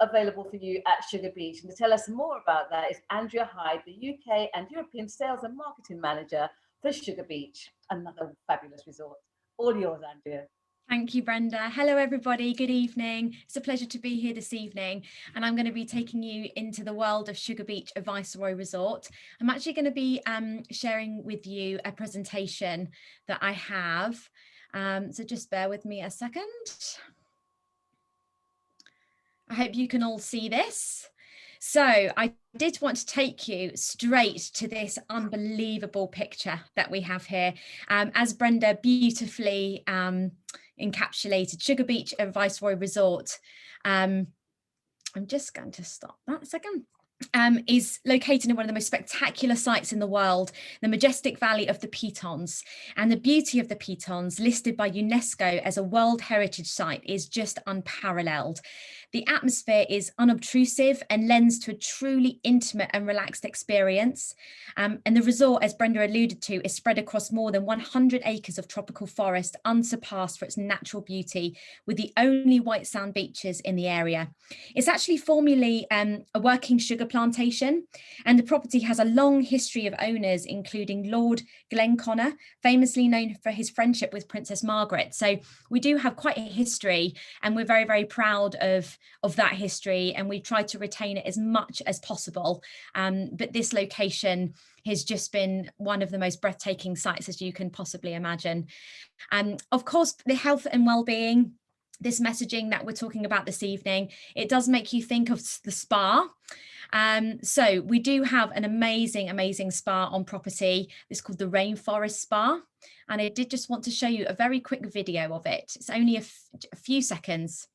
available for you at Sugar Beach. And to tell us more about that is Andrea Hyde, the UK and European Sales and Marketing Manager for Sugar Beach, another fabulous resort. All yours, Andrea. Thank you, Brenda. Hello, everybody. Good evening. It's a pleasure to be here this evening. And I'm going to be taking you into the world of Sugar Beach, a Viceroy Resort. I'm actually going to be sharing with you a presentation that I have. So just bear with me a second. I hope you can all see this. So I did want to take you straight to this unbelievable picture that we have here. As Brenda beautifully encapsulated, Sugar Beach, a Viceroy Resort. I'm just going to stop that a second. Is located in one of the most spectacular sites in the world, the majestic valley of the Pitons. And the beauty of the Pitons, listed by UNESCO as a World Heritage Site, is just unparalleled. The atmosphere is unobtrusive and lends to a truly intimate and relaxed experience. And the resort, as Brenda alluded to, is spread across more than 100 acres of tropical forest, unsurpassed for its natural beauty, with the only white sand beaches in the area. It's actually formerly a working sugar plantation, and the property has a long history of owners, including Lord Glenconner, famously known for his friendship with Princess Margaret. So we do have quite a history, and we're very, very proud of that history, and we try to retain it as much as possible. But this location has just been one of the most breathtaking sites as you can possibly imagine. Of course, the health and well-being, this messaging that we're talking about this evening, it does make you think of the spa. So we do have an amazing spa on property. It's called the Rainforest Spa. And I did just want to show you a very quick video of it. It's only a few seconds.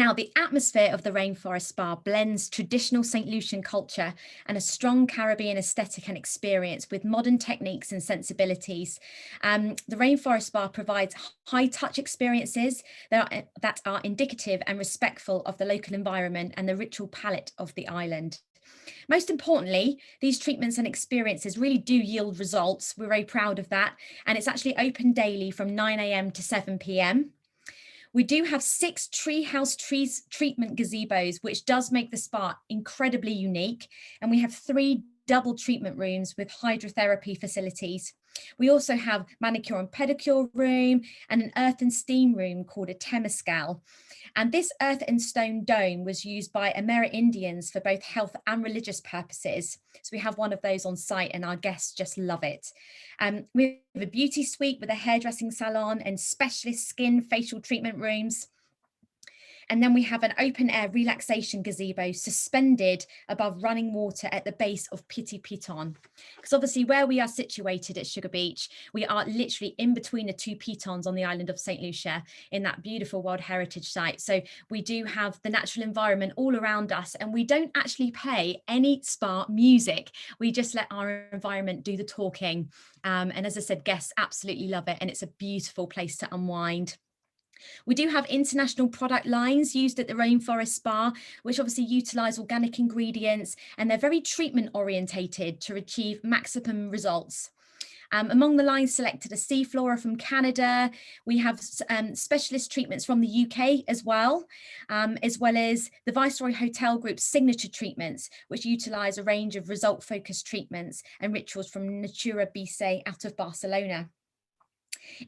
Now, the atmosphere of the Rainforest Spa blends traditional St. Lucian culture and a strong Caribbean aesthetic and experience with modern techniques and sensibilities. The Rainforest Spa provides high-touch experiences that are indicative and respectful of the local environment and the ritual palette of the island. Most importantly, these treatments and experiences really do yield results. We're very proud of that. And it's actually open daily from 9 a.m. to 7 p.m. We do have 6 treehouse treatment gazebos, which does make the spa incredibly unique. And we have 3 double treatment rooms with hydrotherapy facilities. We also have manicure and pedicure room and an earth and steam room called a temescal. And this earth and stone dome was used by Amerindians for both health and religious purposes. So we have one of those on site and our guests just love it. We have a beauty suite with a hairdressing salon and specialist skin facial treatment rooms. And then we have an open air relaxation gazebo suspended above running water at the base of Piti Piton. Because obviously where we are situated at Sugar Beach, we are literally in between the 2 pitons on the island of Saint Lucia in that beautiful World Heritage Site. So we do have the natural environment all around us and we don't actually pay any spa music. We just let our environment do the talking. And as I said, guests absolutely love it and it's a beautiful place to unwind. We do have international product lines used at the Rainforest Spa, which obviously utilise organic ingredients and they're very treatment orientated to achieve maximum results. Among the lines selected are sea flora from Canada. We have specialist treatments from the UK as well as the Viceroy Hotel Group's signature treatments, which utilise a range of result-focused treatments and rituals from Natura Bise out of Barcelona.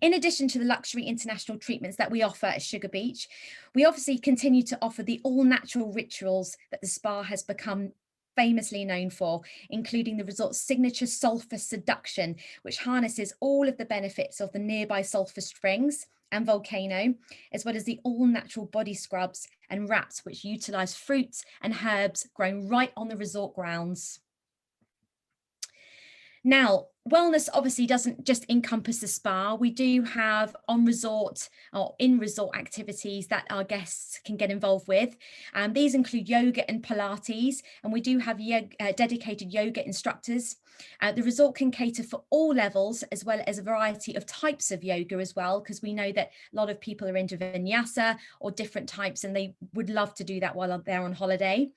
In addition to the luxury international treatments that we offer at Sugar Beach, we obviously continue to offer the all-natural rituals that the spa has become famously known for, including the resort's signature sulphur seduction, which harnesses all of the benefits of the nearby Sulphur Springs and volcano, as well as the all-natural body scrubs and wraps, which utilise fruits and herbs grown right on the resort grounds. Now, wellness obviously doesn't just encompass the spa. We do have on-resort or in-resort activities that our guests can get involved with. These include yoga and Pilates, and we do have dedicated yoga instructors. The resort can cater for all levels, as well as a variety of types of yoga as well, because we know that a lot of people are into vinyasa or different types, and they would love to do that while they're on holiday.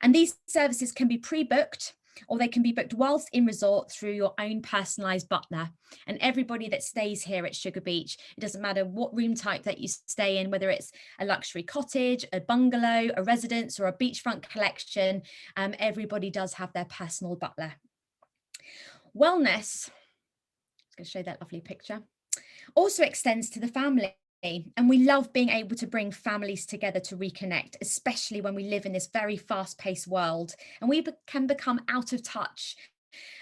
And these services can be pre-booked, or they can be booked whilst in resort through your own personalised butler. And everybody that stays here at Sugar Beach, it doesn't matter what room type that you stay in, whether it's a luxury cottage, a bungalow, a residence or a beachfront collection, everybody does have their personal butler. Wellness, I'm going to show that lovely picture, also extends to the family. And we love being able to bring families together to reconnect, especially when we live in this very fast-paced world and we can become out of touch.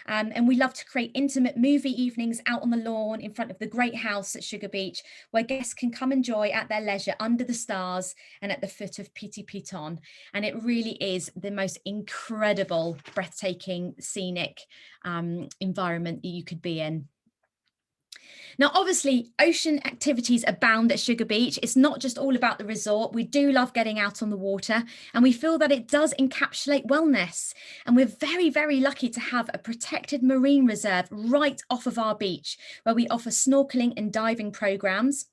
And we love to create intimate movie evenings out on the lawn in front of the great house at Sugar Beach, where guests can come enjoy at their leisure under the stars and at the foot of Piti Piton. And it really is the most incredible, breathtaking, scenic environment that you could be in. Now, obviously, ocean activities abound at Sugar Beach. It's not just all about the resort. We do love getting out on the water, and we feel that it does encapsulate wellness. And we're very, very lucky to have a protected marine reserve right off of our beach, where we offer snorkeling and diving programs.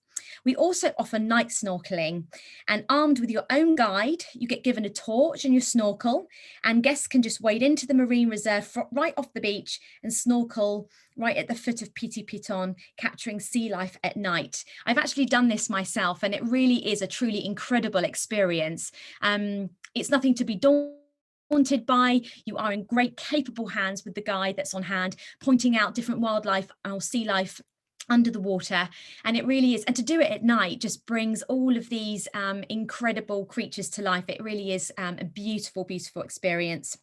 We also offer night snorkeling, and armed with your own guide, you get given a torch and your snorkel, and guests can just wade into the marine reserve right off the beach and snorkel right at the foot of Piti Piton, capturing sea life at night. I've actually done this myself, and it really is a truly incredible experience. It's nothing to be daunted by. You are in great, capable hands with the guide that's on hand, pointing out different wildlife or sea life under the water. And it really is, and to do it at night just brings all of these incredible creatures to life. It really is a beautiful, beautiful experience.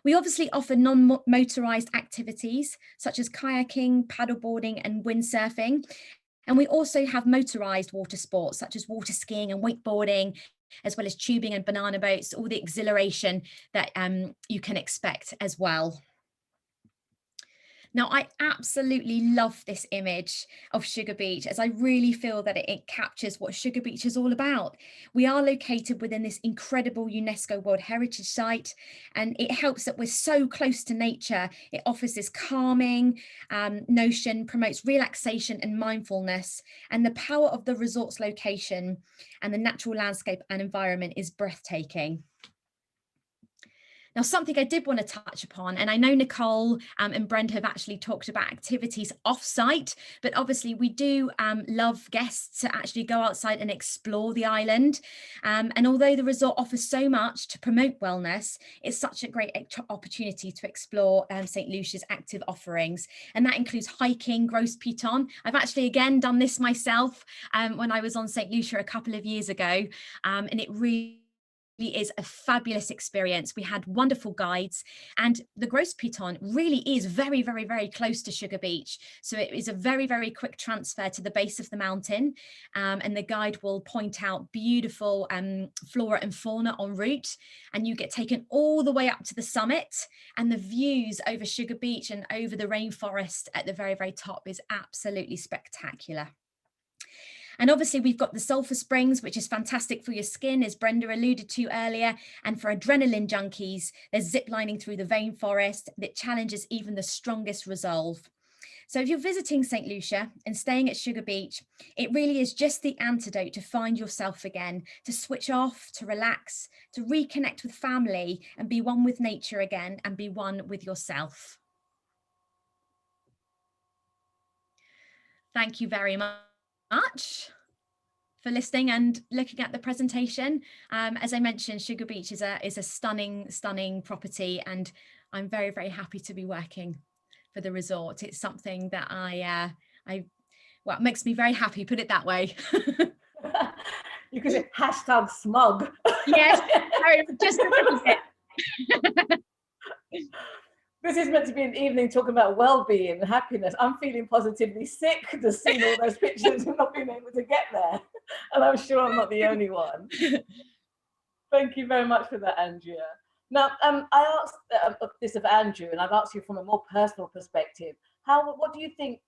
We obviously offer non-motorized activities such as kayaking, paddleboarding and windsurfing. And we also have motorized water sports such as water skiing and wakeboarding, as well as tubing and banana boats, all the exhilaration that you can expect as well. Now, I absolutely love this image of Sugar Beach, as I really feel that it captures what Sugar Beach is all about. We are located within this incredible UNESCO World Heritage Site, and it helps that we're so close to nature. It offers this calming notion, promotes relaxation and mindfulness, and the power of the resort's location and the natural landscape and environment is breathtaking. Now, something I did want to touch upon, and I know Nicole and Brenda have actually talked about activities off-site, but obviously we do love guests to actually go outside and explore the island. And although the resort offers so much to promote wellness, it's such a great opportunity to explore St. Lucia's active offerings. And that includes hiking, Grosse Piton. I've actually, again, done this myself when I was on St. Lucia a couple of years ago, and it really is a fabulous experience. We had wonderful guides, and the Grosse Piton really is very, very, very close to Sugar Beach. So it is a very, very quick transfer to the base of the mountain, and the guide will point out beautiful flora and fauna en route, and you get taken all the way up to the summit, and the views over Sugar Beach and over the rainforest at the very, very top is absolutely spectacular. And obviously we've got the Sulphur Springs, which is fantastic for your skin, as Brenda alluded to earlier. And for adrenaline junkies, there's zip lining through the rainforest that challenges even the strongest resolve. So if you're visiting St. Lucia and staying at Sugar Beach, it really is just the antidote to find yourself again, to switch off, to relax, to reconnect with family and be one with nature again and be one with yourself. Thank you very much for listening and looking at the presentation. As I mentioned, Sugar Beach is a stunning property, and I'm very, very happy to be working for the resort. It's something that well, it makes me very happy, put it that way. You could say hashtag smug. Yes, just a little bit. This is meant to be an evening talking about well-being and happiness. I'm feeling positively sick just seeing all those pictures and not being able to get there. And I'm sure I'm not the only one. Thank you very much for that, Andrea. Now, I asked this of Andrew, and I've asked you from a more personal perspective. What do you think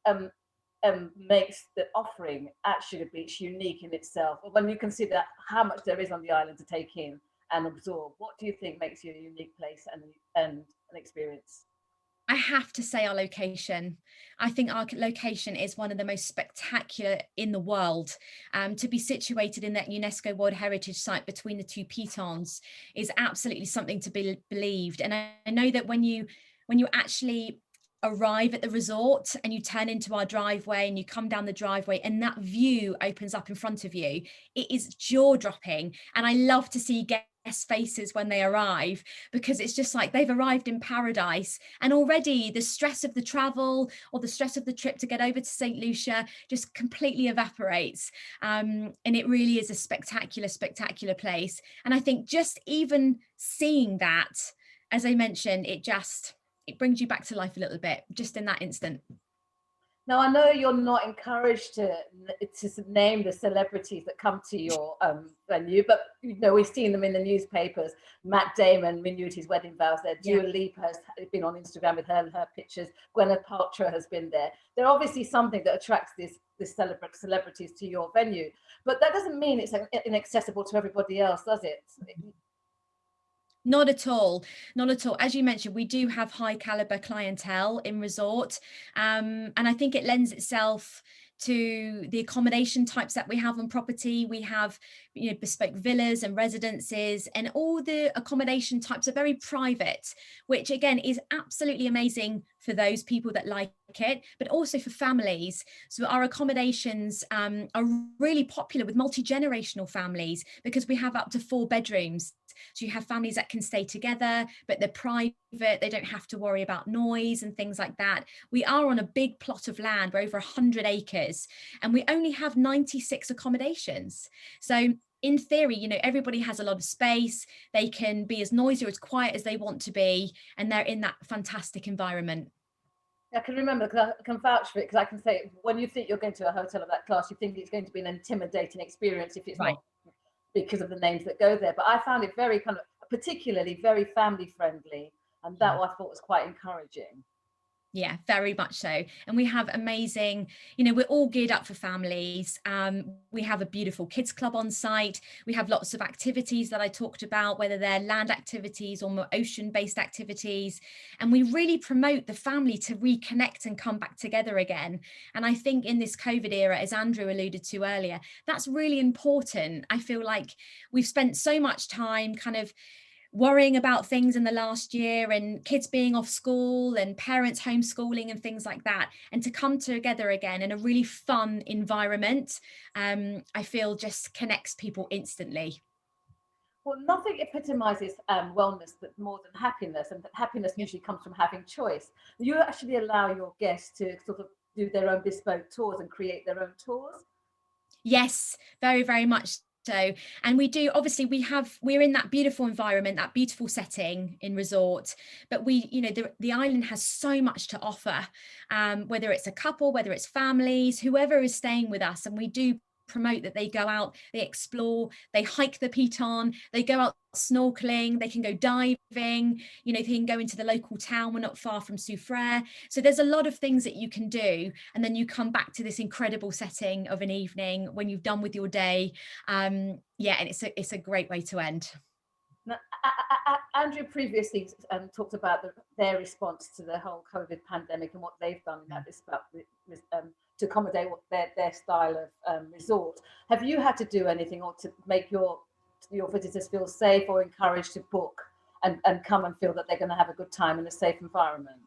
makes the offering at Sugar Beach unique in itself? When you consider how much there is on the island to take in and absorb, what do you think makes you a unique place and an experience? I have to say our location. I think our location is one of the most spectacular in the world. To be situated in that UNESCO World Heritage Site between the two pitons is absolutely something to be believed. And I know that when you actually arrive at the resort and you turn into our driveway and you come down the driveway and that view opens up in front of you, it is jaw-dropping. And I love to see guests' faces when they arrive, because it's just like they've arrived in paradise, and already the stress of the travel or the stress of the trip to get over to St. Lucia just completely evaporates. And it really is a spectacular place. And I think just even seeing that, as I mentioned, it brings you back to life a little bit just in that instant. Now, I know you're not encouraged to name the celebrities that come to your venue, but we've seen them in the newspapers. Matt Damon renewed his wedding vows there. Dua Lipa has been on Instagram with her pictures. Gwyneth Paltrow has been there. They're obviously something that attracts this celebrities to your venue, but that doesn't mean it's inaccessible to everybody else, does it? Not at all. As you mentioned, we do have high caliber clientele in resort. And I think it lends itself to the accommodation types that we have on property. We have, bespoke villas and residences, and all the accommodation types are very private, which again is absolutely amazing for those people that like it, but also for families. So our accommodations are really popular with multi-generational families, because we have up to 4 bedrooms. So you have families that can stay together, but they're private. They don't have to worry about noise and things like that. We are on a big plot of land. We're over 100 acres, and we only have 96 accommodations. So in theory, everybody has a lot of space. They can be as noisy or as quiet as they want to be, and they're in that fantastic environment. I can remember, because I can vouch for it, because I can say, when you think you're going to a hotel of that class, you think it's going to be an intimidating experience if it's not because of the names that go there. But I found it very particularly very family friendly, and that I thought was quite encouraging. Yeah, very much so. And we have amazing, we're all geared up for families. We have a beautiful kids club on site. We have lots of activities that I talked about, whether they're land activities or more ocean-based activities. And we really promote the family to reconnect and come back together again. And I think in this COVID era, as Andrew alluded to earlier, that's really important. I feel like we've spent so much time kind of worrying about things in the last year, and kids being off school and parents homeschooling and things like that, and to come together again in a really fun environment, I feel just connects people instantly. Well, nothing epitomizes wellness but more than happiness, and happiness usually comes from having choice. You actually allow your guests to sort of do their own bespoke tours and create their own tours. Yes, very, very much so. And we do, obviously we're in that beautiful environment, that beautiful setting in resort, but the island has so much to offer, whether it's a couple, whether it's families, whoever is staying with us. And we do promote that they go out, they explore, they hike the Piton, they go out snorkeling, they can go diving, they can go into the local town. We're not far from Sulphur. So there's a lot of things that you can do, and then you come back to this incredible setting of an evening when you've done with your day. And it's a great way to end. Now, Andrew previously talked about their response to the whole COVID pandemic and what they've done in that respect to accommodate their style of resort. Have you had to do anything or to make your visitors feel safe or encouraged to book and come and feel that they're going to have a good time in a safe environment?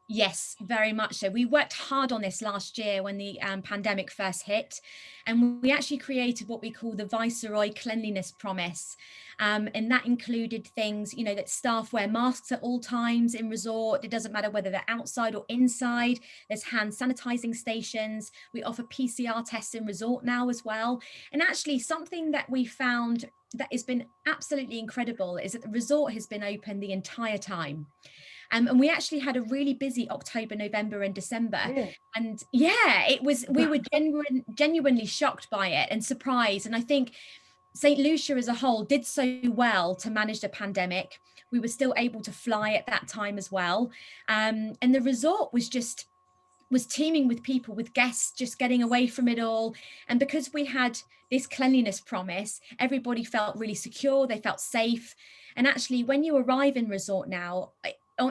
Yes, very much so. We worked hard on this last year when the pandemic first hit, and we actually created what we call the Viceroy Cleanliness Promise. And that included things, that staff wear masks at all times in resort. It doesn't matter whether they're outside or inside. There's hand sanitizing stations. We offer PCR tests in resort now as well. And actually something that we found that has been absolutely incredible is that the resort has been open the entire time. And we actually had a really busy October, November and December. Yeah. And we were genuinely shocked by it and surprised. And I think Saint Lucia as a whole did so well to manage the pandemic. We were still able to fly at that time as well. And the resort was teeming with people, with guests just getting away from it all. And because we had this cleanliness promise, everybody felt really secure, they felt safe. And actually, when you arrive in resort now,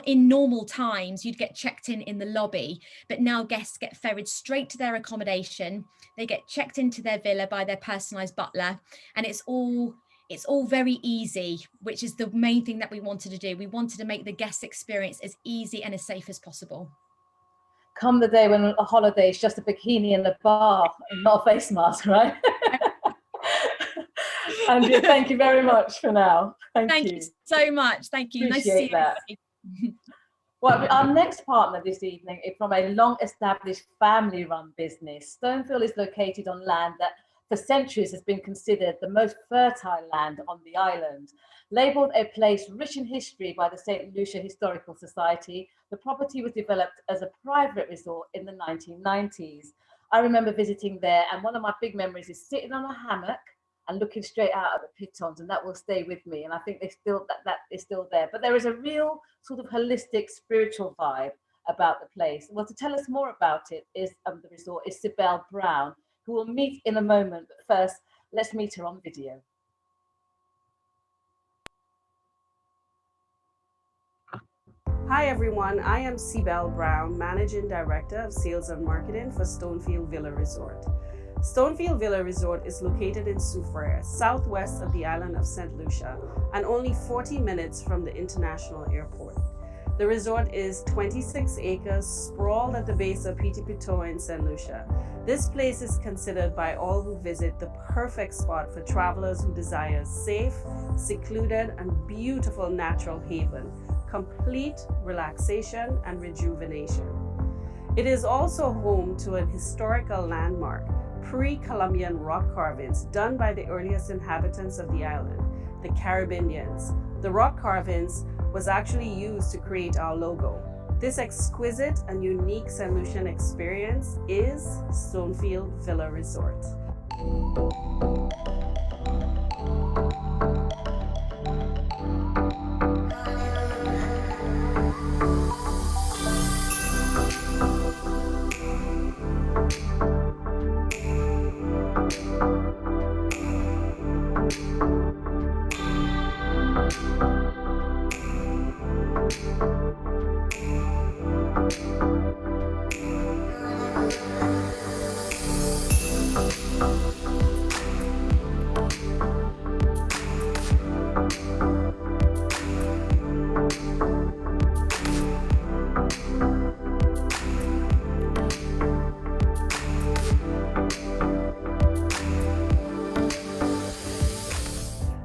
in normal times, you'd get checked in the lobby, but now guests get ferried straight to their accommodation. They get checked into their villa by their personalized butler, and it's all very easy, which is the main thing that we wanted to do. We wanted to make the guest experience as easy and as safe as possible. Come the day when a holiday is just a bikini in the bar and not a face mask, right? Andrea, thank you very much for now. Thank you so much. Thank you. Appreciate nice to see that. you. Well, our next partner this evening is from a long-established family-run business. Stonefield is located on land that for centuries has been considered the most fertile land on the island. Labelled a place rich in history by the Saint Lucia Historical Society, the property was developed as a private resort in the 1990s. I remember visiting there, and one of my big memories is sitting on a hammock and looking straight out at the pitons, and that will stay with me. And I think that is still there. But there is a real sort of holistic spiritual vibe about the place. Well, to tell us more about it is the resort is Sibel Brown, who we'll meet in a moment. But first, let's meet her on video. Hi everyone, I am Sibel Brown, Managing Director of Sales and Marketing for Stonefield Villa Resort. Stonefield Villa Resort is located in Sulphur, southwest of the island of Saint Lucia, and only 40 minutes from the international airport. The resort is 26 acres, sprawled at the base of Petit Pitot in Saint Lucia. This place is considered by all who visit the perfect spot for travelers who desire safe, secluded, and beautiful natural haven, complete relaxation and rejuvenation. It is also home to an historical landmark, pre-Columbian rock carvings done by the earliest inhabitants of the island, the Caribbeans. The rock carvings was actually used to create our logo. This exquisite and unique Saint Lucian experience is Stonefield Villa Resort.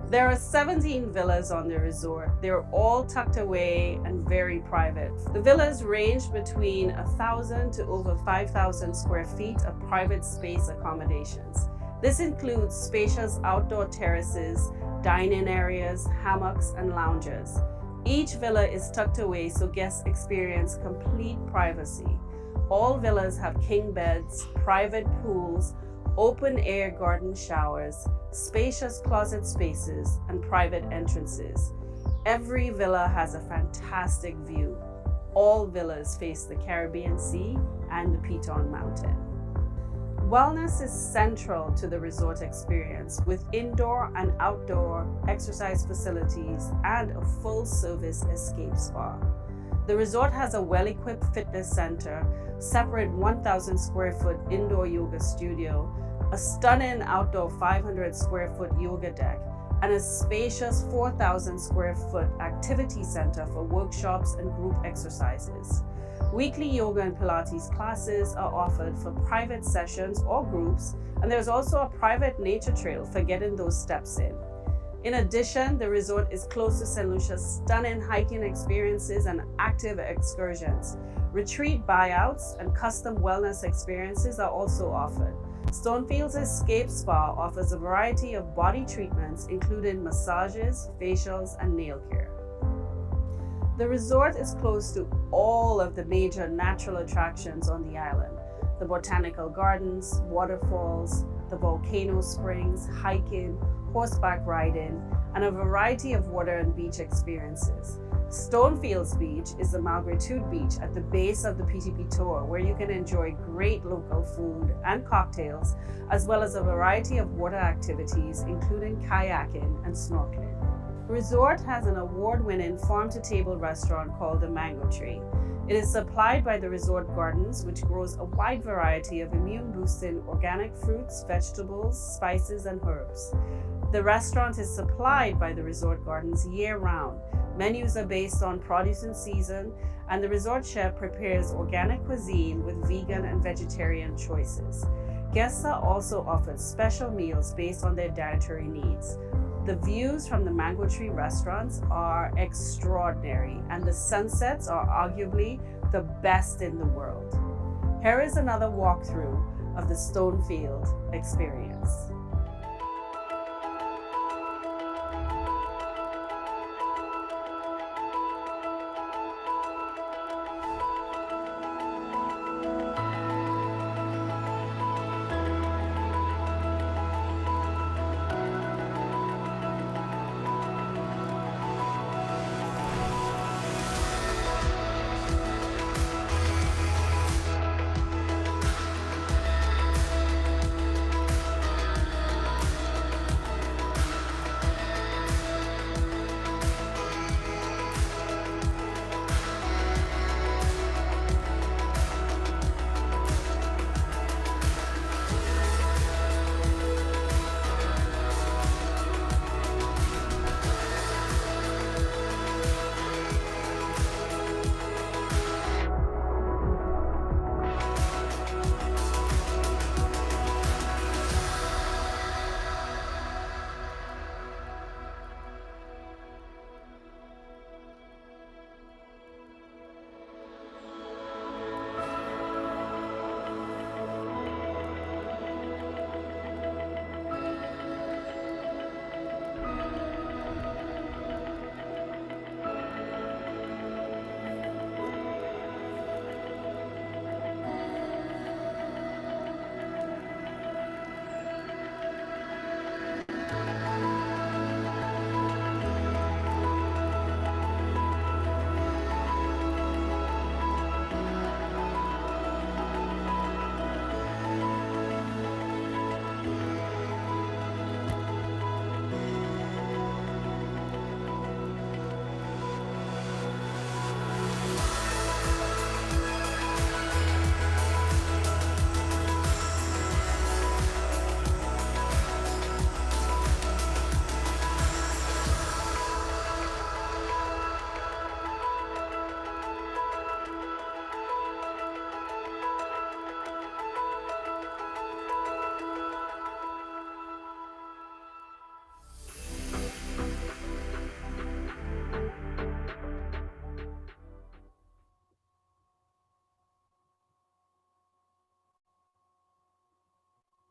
There are 17 villas on the resort. They're all tucked away and very private. The villas range between 1,000 to over 5,000 square feet of private space accommodations. This includes spacious outdoor terraces, dining areas, hammocks, and lounges. Each villa is tucked away so guests experience complete privacy. All villas have king beds, private pools, open-air garden showers, spacious closet spaces, and private entrances. Every villa has a fantastic view. All villas face the Caribbean Sea and the Piton Mountain. Wellness is central to the resort experience with indoor and outdoor exercise facilities and a full-service escape spa. The resort has a well-equipped fitness center, separate 1,000 square foot indoor yoga studio, a stunning outdoor 500 square foot yoga deck, and a spacious 4,000 square foot activity center for workshops and group exercises. Weekly yoga and Pilates classes are offered for private sessions or groups, and there's also a private nature trail for getting those steps in. In addition, the resort is close to Saint Lucia's stunning hiking experiences and active excursions. Retreat buyouts and custom wellness experiences are also offered. Stonefield's Escape Spa offers a variety of body treatments, including massages, facials, and nail care. The resort is close to all of the major natural attractions on the island: the botanical gardens, waterfalls, the volcano springs, hiking, horseback riding, and a variety of water and beach experiences. Stonefield's Beach is the Malgritude Beach at the base of the PTP Tour, where you can enjoy great local food and cocktails, as well as a variety of water activities, including kayaking and snorkeling. The resort has an award-winning farm-to-table restaurant called the Mango Tree. It is supplied by the resort gardens, which grows a wide variety of immune-boosting organic fruits, vegetables, spices, and herbs. The restaurant is supplied by the resort gardens year-round. Menus are based on produce in season, and the resort chef prepares organic cuisine with vegan and vegetarian choices. Guests are also offered special meals based on their dietary needs. The views from the Mango Tree restaurants are extraordinary, and the sunsets are arguably the best in the world. Here is another walkthrough of the Stonefield experience.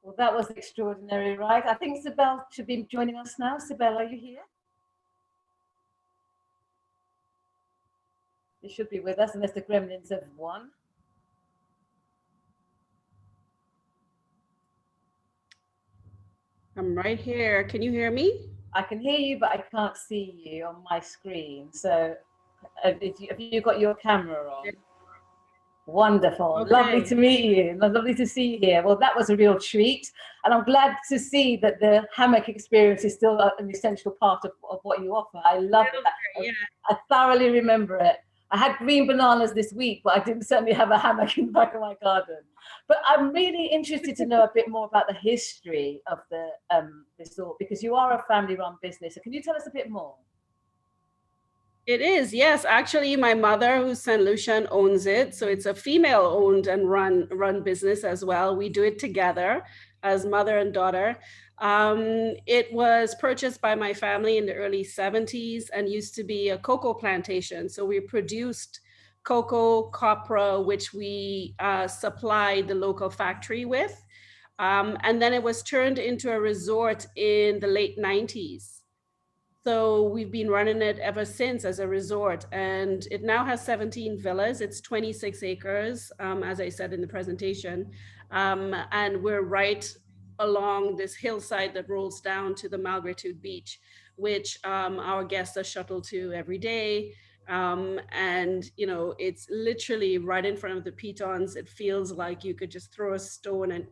Well, that was extraordinary, right? I think Sibel should be joining us now. Sibel, are you here? You should be with us unless the gremlins have won. I'm right here. Can you hear me? I can hear you, but I can't see you on my screen. So have you got your camera on? Wonderful. Okay. Lovely to meet you. Lovely to see you here. Well, that was a real treat. And I'm glad to see that the hammock experience is still an essential part of what you offer. I love that. Yeah. I thoroughly remember it. I had green bananas this week, but I didn't certainly have a hammock in the back of my garden. But I'm really interested to know a bit more about the history of the resort, because you are a family-run business. So can you tell us a bit more? It is, yes. Actually, my mother, who's Saint Lucian, owns it. So it's a female-owned and run business as well. We do it together as mother and daughter. It was purchased by my family in the early 70s and used to be a cocoa plantation. So we produced cocoa, copra, which we supplied the local factory with. And then it was turned into a resort in the late 90s. So we've been running it ever since as a resort, and it now has 17 villas. It's 26 acres, as I said in the presentation. And we're right along this hillside that rolls down to the Malgritude Beach, which our guests are shuttled to every day. And you know, it's literally right in front of the pitons. It feels like you could just throw a stone, and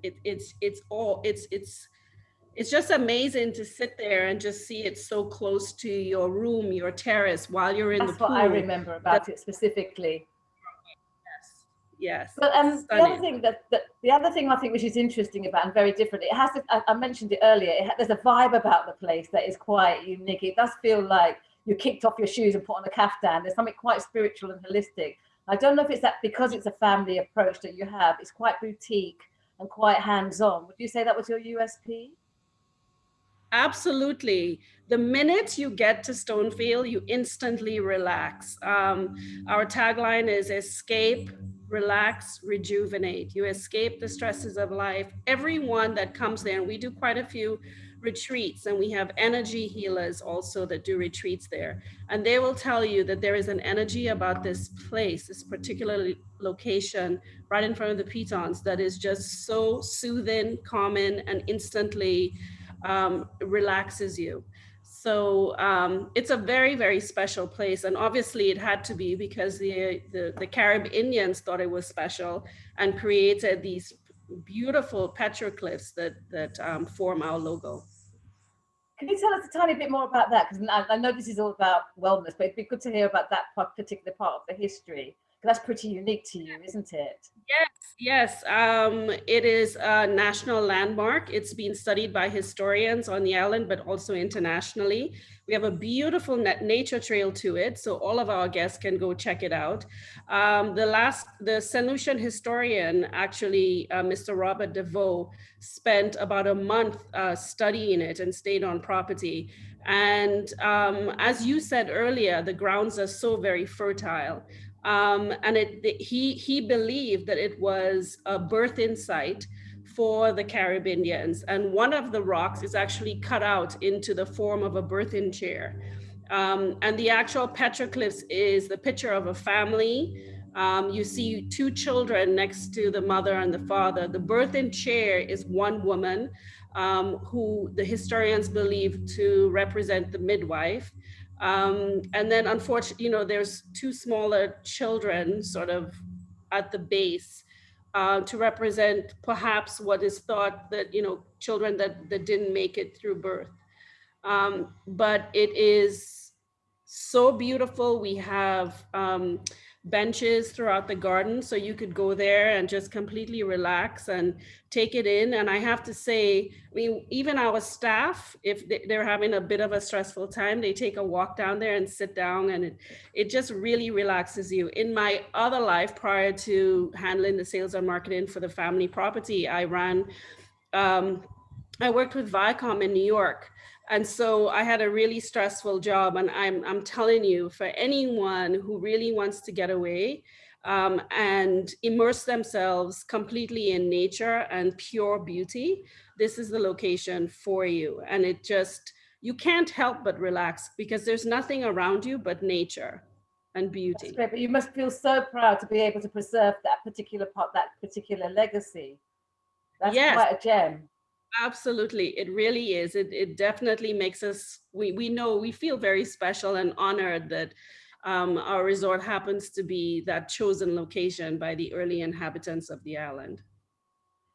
it's just amazing to sit there and just see it so close to your room, your terrace, while you're in the pool. That's what I remember about it specifically. Yes. But the other thing the other thing I think which is interesting about and very different, it has. I mentioned it earlier. There's a vibe about the place that is quite unique. It does feel like you kicked off your shoes and put on a kaftan. There's something quite spiritual and holistic. I don't know if it's that because it's a family approach that you have. It's quite boutique and quite hands-on. Would you say that was your USP? Absolutely. The minute you get to Stonefield, you instantly relax. Our tagline is escape, relax, rejuvenate. You escape the stresses of life. Everyone that comes there, and we do quite a few retreats, and we have energy healers also that do retreats there. And they will tell you that there is an energy about this place, this particular location right in front of the pitons that is just so soothing, calming, and instantly relaxes you. So it's a very, very special place. And obviously it had to be because the Caribbeans thought it was special and created these beautiful petroglyphs that form our logo. Can you tell us a tiny bit more about that? Because I know this is all about wellness, but it'd be good to hear about that particular part of the history. That's pretty unique to you, isn't it? Yes. It is a national landmark. It's been studied by historians on the island, but also internationally. We have a beautiful nature trail to it, so all of our guests can go check it out. The Saint Lucian historian, actually, Mr. Robert DeVoe, spent about a month studying it and stayed on property. And as you said earlier, the grounds are so very fertile. And he believed that it was a birthing site for the Caribbeans. And one of the rocks is actually cut out into the form of a birthing chair. And the actual petroglyphs is the picture of a family. You see two children next to the mother and the father. The birthing chair is one woman who the historians believe to represent the midwife. And then unfortunately, there's two smaller children sort of at the base to represent perhaps what is thought that, children that didn't make it through birth. But it is so beautiful. We have benches throughout the garden, so you could go there and just completely relax and take it in. And I have to say, even our staff, if they're having a bit of a stressful time, they take a walk down there and sit down, and it just really relaxes you. In my other life, prior to handling the sales and marketing for the family property, I worked with Viacom in New York. And so I had a really stressful job, and I'm telling you, for anyone who really wants to get away, and immerse themselves completely in nature and pure beauty, this is the location for you. And it just, you can't help but relax because there's nothing around you but nature and beauty. That's great, but you must feel so proud to be able to preserve that particular part, that particular legacy. That's quite a gem. Absolutely, it really is. It definitely makes us, we feel very special and honored that our resort happens to be that chosen location by the early inhabitants of the island.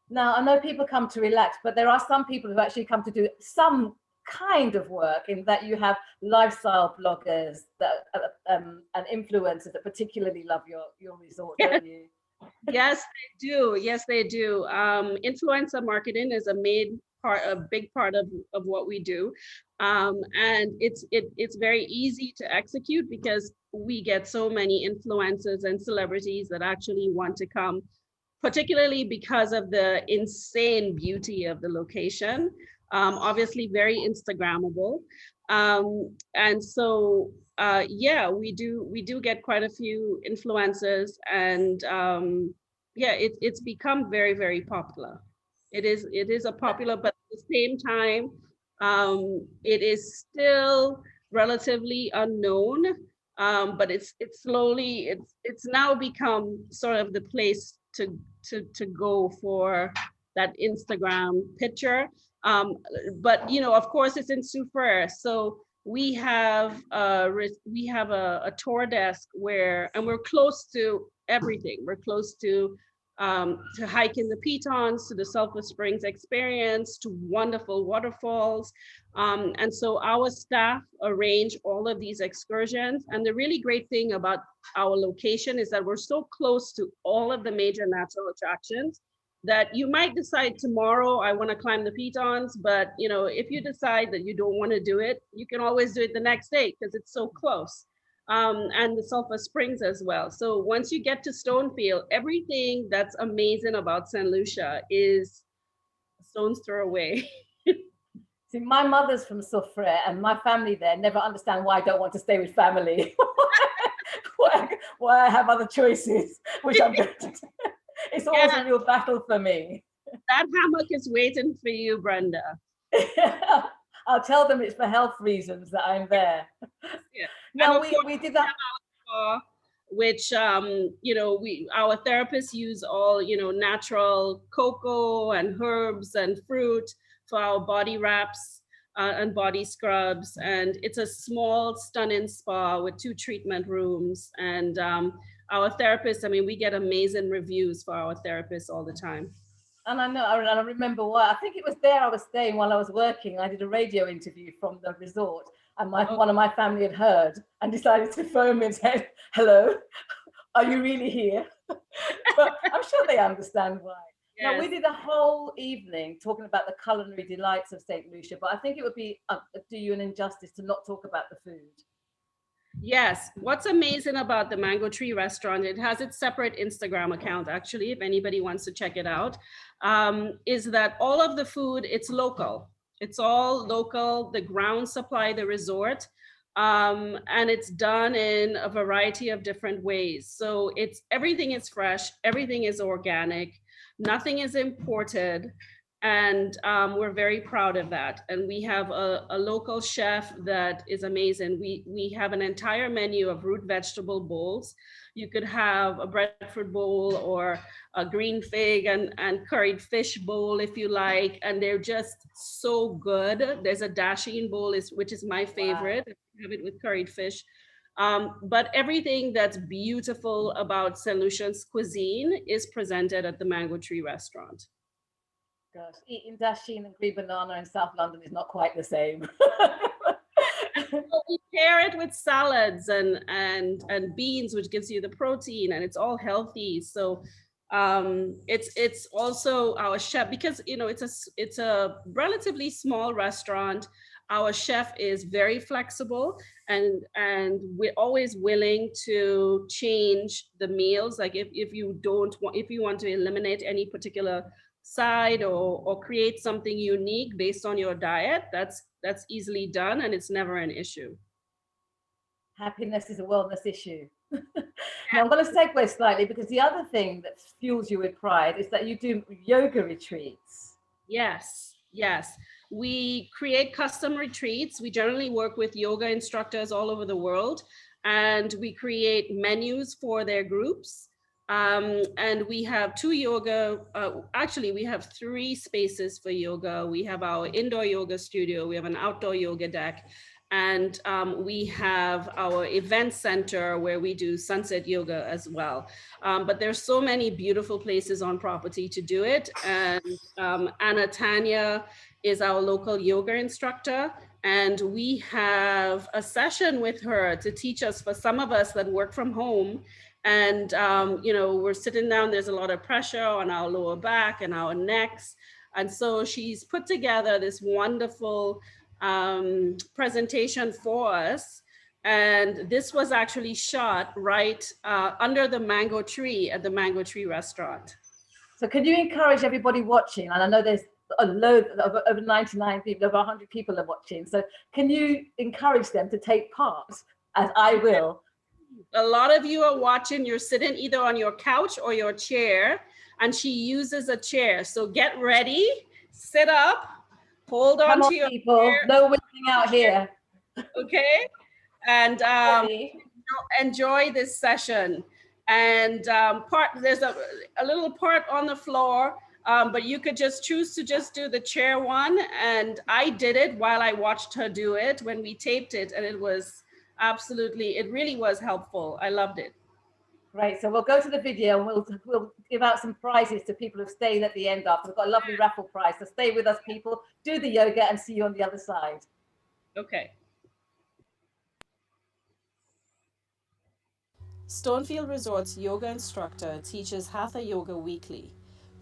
Now, I know people come to relax, but there are some people who actually come to do some kind of work, in that you have lifestyle bloggers that and influencers that particularly love your resort, don't you? Yes, they do. Yes, they do. Influencer marketing is a big part of what we do. And it's very easy to execute because we get so many influencers and celebrities that actually want to come, particularly because of the insane beauty of the location. Obviously very Instagrammable. And so yeah, we do get quite a few influencers, and yeah, it's become very, very popular. It is a popular, but at the same time, it is still relatively unknown. But it's slowly, it's now become sort of the place to go for that Instagram picture. But you know, of course, it's in Sulphur, so we have a tour desk and we're close to everything. We're close to hiking the pitons, to the Sulphur Springs experience, to wonderful waterfalls. And so our staff arrange all of these excursions. And the really great thing about our location is that we're so close to all of the major natural attractions that you might decide tomorrow, I want to climb the pitons, but you know, if you decide that you don't want to do it, you can always do it the next day because it's so close. And the Sulphur Springs as well. So once you get to Stonefield, everything that's amazing about Saint Lucia is a stone's throw away. See, my mother's from Sulphur, and my family there never understand why I don't want to stay with family. why I have other choices, which I'm going to do. It's always a real battle for me. That hammock is waiting for you, Brenda. I'll tell them it's for health reasons that I'm there. Yeah. No, we did that. Which, you know, our therapists use all, you know, natural cocoa and herbs and fruit for our body wraps and body scrubs. And it's a small, stunning spa with 2 treatment rooms. And our therapists, I mean, we get amazing reviews for our therapists all the time. And I remember why. I think it was there I was staying while I was working. I did a radio interview from the resort, and one of my family had heard and decided to phone me and said, "Hello, are you really here?" But I'm sure they understand why. Yes. Now, we did a whole evening talking about the culinary delights of Saint Lucia, but I think it would be do you an injustice to not talk about the food. Yes, what's amazing about the Mango Tree restaurant, it has its separate Instagram account, actually, if anybody wants to check it out, is that all of the food, it's local. It's all local, the grounds supply the resort, and it's done in a variety of different ways. So everything is fresh, everything is organic, nothing is imported. And we're very proud of that. And we have a local chef that is amazing. We have an entire menu of root vegetable bowls. You could have a breadfruit bowl or a green fig and curried fish bowl if you like. And they're just so good. There's a dasheen bowl, which is my favorite. Wow. I have it with curried fish. But everything that's beautiful about Saint Lucia's cuisine is presented at the Mango Tree restaurant. Gosh, eating dasheen and green banana in South London is not quite the same. Well, we pair it with salads and beans, which gives you the protein, and it's all healthy. So it's also our chef, because you know it's a relatively small restaurant. Our chef is very flexible and we're always willing to change the meals. Like if you want to eliminate any particular side or create something unique based on your diet, that's easily done, and it's never an issue. Happiness is a wellness issue. Now I'm going to segue slightly, because the other thing that fuels you with pride is that you do yoga retreats. Yes, yes. We create custom retreats. We generally work with yoga instructors all over the world, and we create menus for their groups. And we have two yoga, actually we have 3 spaces for yoga. We have our indoor yoga studio, we have an outdoor yoga deck, and we have our event center where we do sunset yoga as well. But there's so many beautiful places on property to do it. And Anna Tanya is our local yoga instructor. And we have a session with her to teach us, for some of us that work from home. And, you know, we're sitting down, there's a lot of pressure on our lower back and our necks. And so she's put together this wonderful presentation for us. And this was actually shot right under the mango tree at the Mango Tree restaurant. So can you encourage everybody watching? And I know there's a load, over 99 people, over 100 people are watching. So can you encourage them to take part, as I will? A lot of you are watching, you're sitting either on your couch or your chair, and she uses a chair. So get ready, sit up, hold on to your people. chair. No whipping out here. Okay, and enjoy this session. And there's a little part on the floor, but you could just choose to just do the chair one. And I did it while I watched her do it when we taped it, and it was absolutely, it really was helpful. I loved it. Great. So we'll go to the video and we'll give out some prizes to people who've stayed at the end after. We've got a lovely raffle prize. So stay with us, people. Do the yoga and see you on the other side. Okay. Stonefield Resort's yoga instructor teaches Hatha Yoga weekly.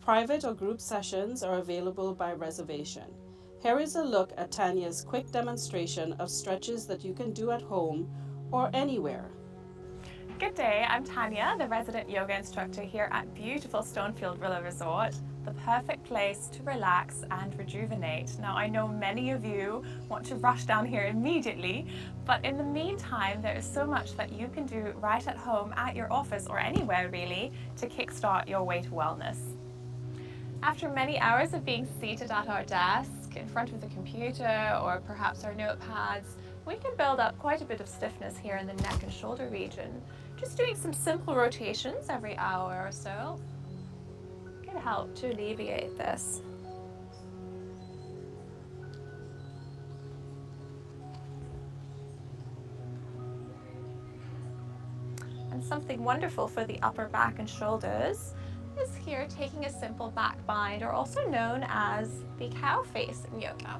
Private or group sessions are available by reservation. Here is a look at Tanya's quick demonstration of stretches that you can do at home or anywhere. Good day, I'm Tanya, the resident yoga instructor here at beautiful Stonefield Villa Resort, the perfect place to relax and rejuvenate. Now, I know many of you want to rush down here immediately, but in the meantime, there is so much that you can do right at home, at your office, or anywhere really, to kickstart your way to wellness. After many hours of being seated at our desk, in front of the computer, or perhaps our notepads, we can build up quite a bit of stiffness here in the neck and shoulder region. Just doing some simple rotations every hour or so can help to alleviate this. And something wonderful for the upper back and shoulders is here taking a simple back bind, or also known as the cow face in yoga.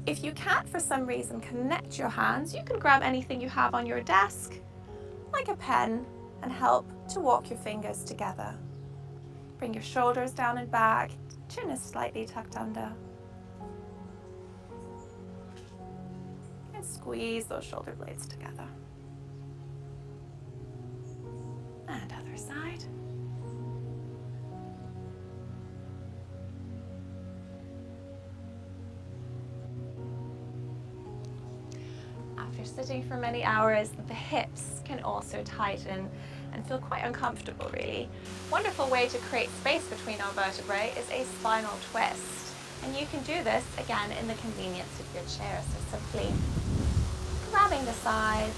If you can't for some reason connect your hands, you can grab anything you have on your desk, like a pen, and help to walk your fingers together. Bring your shoulders down and back, chin is slightly tucked under. And squeeze those shoulder blades together. And other side. After sitting for many hours, the hips can also tighten and feel quite uncomfortable, really. Wonderful way to create space between our vertebrae is a spinal twist. And you can do this, again, in the convenience of your chair. So simply grabbing the sides,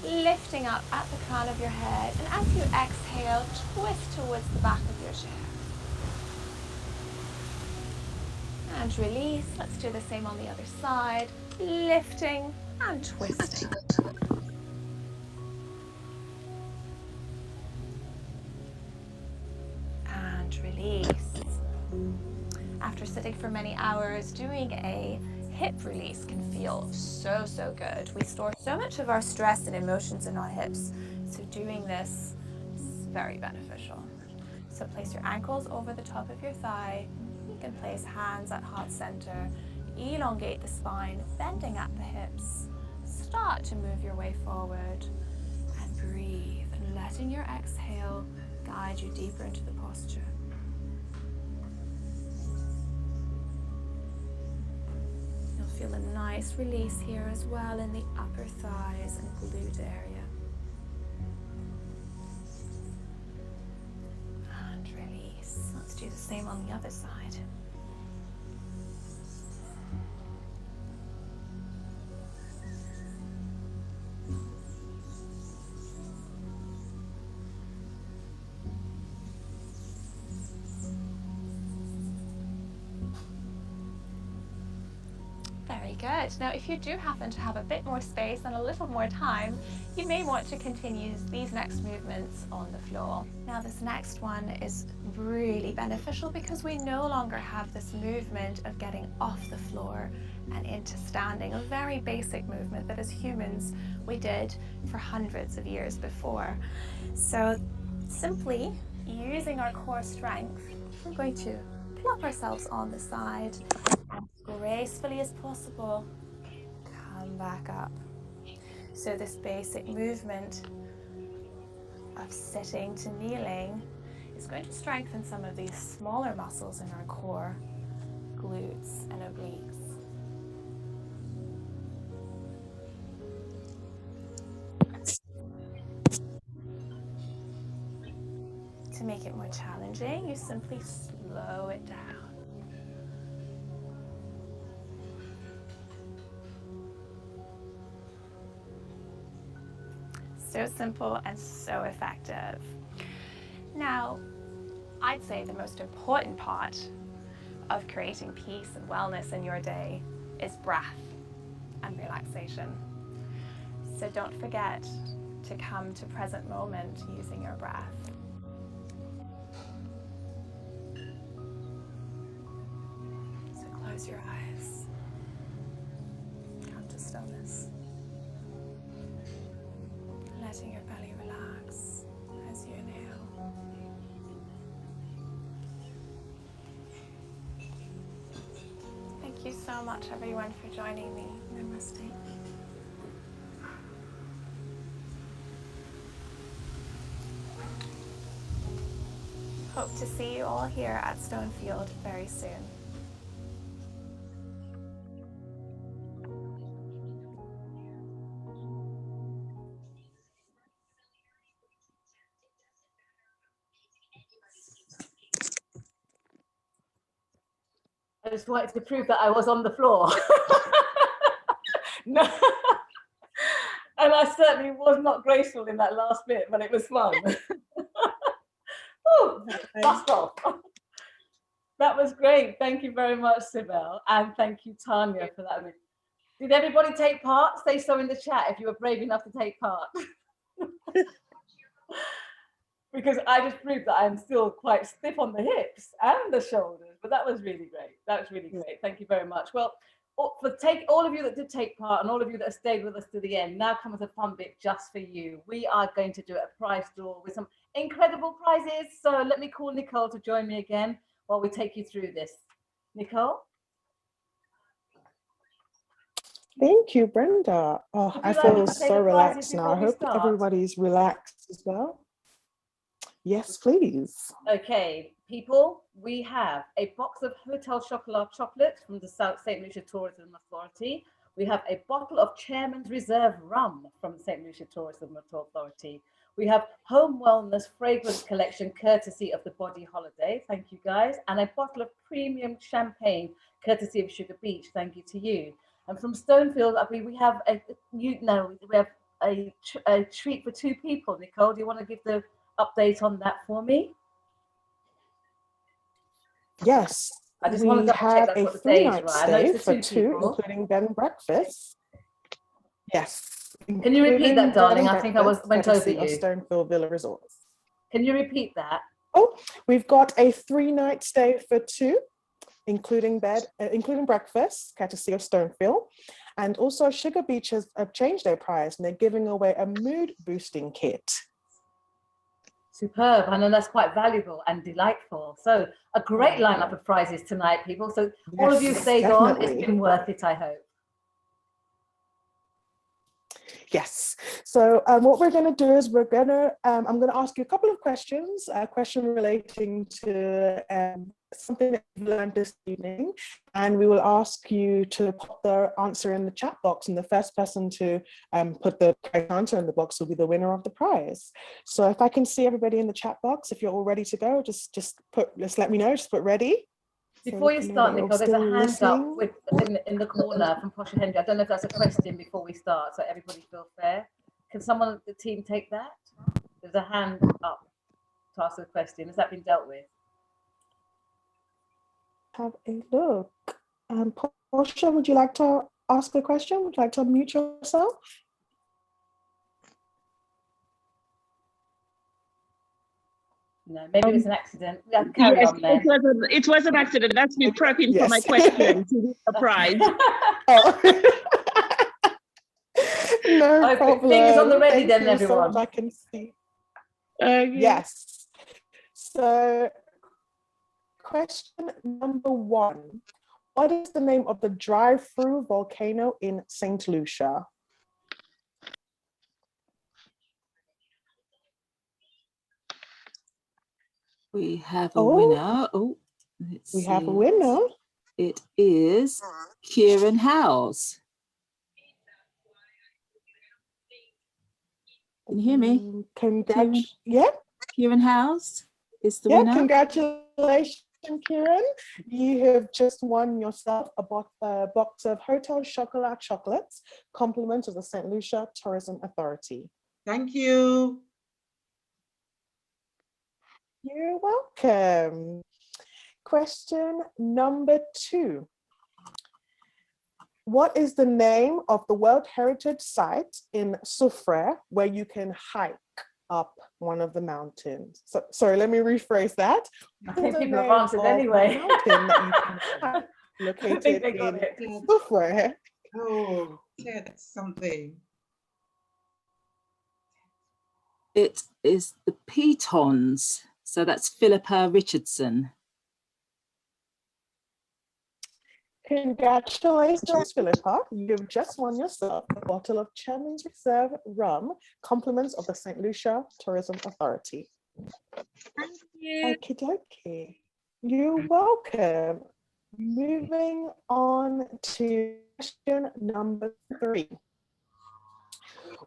lifting up at the crown of your head, and as you exhale, twist towards the back of your chair. And release. Let's do the same on the other side. Lifting and twisting. And release. After sitting for many hours, doing a hip release can feel so good. We store so much of our stress and emotions in our hips, so doing this is very beneficial. So place your ankles over the top of your thigh. You can place hands at heart center. Elongate the spine, bending at the hips. Start to move your way forward and breathe, and letting your exhale guide you deeper into the posture. You'll Feel a nice release here as well in the upper thighs and glute area. And release. Let's do the same on the other side. Very good. Now, if you do happen to have a bit more space and a little more time, you may want to continue these next movements on the floor. Now, this next one is really beneficial because we no longer have this movement of getting off the floor and into standing, a very basic movement that as humans we did for hundreds of years before. So simply using our core strength, we're going to plop ourselves on the side and gracefully as possible come back up. So this basic movement of sitting to kneeling is going to strengthen some of these smaller muscles in our core, glutes and obliques. To make it more challenging, you simply slow it down. So simple and so effective. Now, I'd say the most important part of creating peace and wellness in your day is breath and relaxation. So don't forget to come to present moment using your breath. So close your eyes. Come to stillness. Letting your belly relax as you inhale. Thank you so much, everyone, for joining me. Namaste. Hope to see you all here at Stonefield very soon. I just wanted to prove that I was on the floor. No. And I certainly was not graceful in that last bit, but it was fun. Ooh, bust off. That was great. Thank you very much, Sibel. And thank you, Tanya, for that. Did everybody take part? Say so in the chat if you were brave enough to take part. Because I just proved that I'm still quite stiff on the hips and the shoulders, but that was really great. That was really great. Thank you very much. Well, for all of you that did take part and all of you that have stayed with us to the end, now comes a fun bit just for you. We are going to do a prize draw with some incredible prizes. So let me call Nicole to join me again while we take you through this. Nicole? Thank you, Brenda. Oh, I feel so relaxed now. I hope everybody's relaxed as well. Yes, please. Okay, people, we have a box of Hotel Chocolat chocolate from the Saint Lucia Tourism Authority. We have a bottle of Chairman's Reserve rum from the Saint Lucia Tourism Authority. We have Home Wellness Fragrance Collection courtesy of the Bodyholiday. Thank you, guys. And a bottle of premium champagne courtesy of Sugar Beach. Thank you to you. And from Stonefield, we have a treat for two people. Nicole, do you want to give the update on that for me? Yes, we have a 3-night stay for two, including bed and breakfast. Yes. Can you repeat that, darling? I think I went over you. Stonefield Villa Resort. Can you repeat that? Oh, we've got a 3-night stay for two, including breakfast, courtesy of Stonefield, and also Sugar Beach has changed their price and they're giving away a mood boosting kit. Superb. I know that's quite valuable and delightful. So a great lineup of prizes tonight, people. So all of you stayed on. It's been worth it, I hope. Yes. So what we're going to do is I'm going to ask you a couple of questions, a question relating to something that you've learned this evening, and we will ask you to put the answer in the chat box, and the first person to put the correct answer in the box will be the winner of the prize. So if I can see everybody in the chat box, if you're all ready to go, just let me know, just put ready. Before you start, Nicole, there's a hand up in the corner from Posha Henry. I don't know if that's a question before we start, so everybody feels fair. Can someone of the team take that? There's a hand up to ask a question. Has that been dealt with? Have a look. Portia, would you like to ask a question? Would you like to unmute yourself? No, maybe it was an accident. Carry on then. It was an accident. That's me prepping for my question to be surprised. No problem. Fingers on the ready then, everyone. So I can see. Yes. So, question number 1. What is the name of the drive-through volcano in Saint Lucia? We have a winner. Oh, we have a winner. It is Kieran Howes. Can you hear me? Yeah. Kieran Howes is the winner. Congratulations, Kieran. You have just won yourself a box of Hotel Chocolat chocolates, compliments of the Saint Lucia Tourism Authority. Thank you. You're welcome. Question number 2. What is the name of the World Heritage Site in Sulphur where you can hike up one of the mountains? So, sorry, let me rephrase that. I think people have answered anyway. Mountain that you can hike, located in Sulphur. Oh, that's something. It is the Pitons. So that's Philippa Richardson. Congratulations, Philippa. You've just won yourself a bottle of Chairman's Reserve rum, compliments of the St. Lucia Tourism Authority. Thank you. Okie dokie. You're welcome. Moving on to question number 3.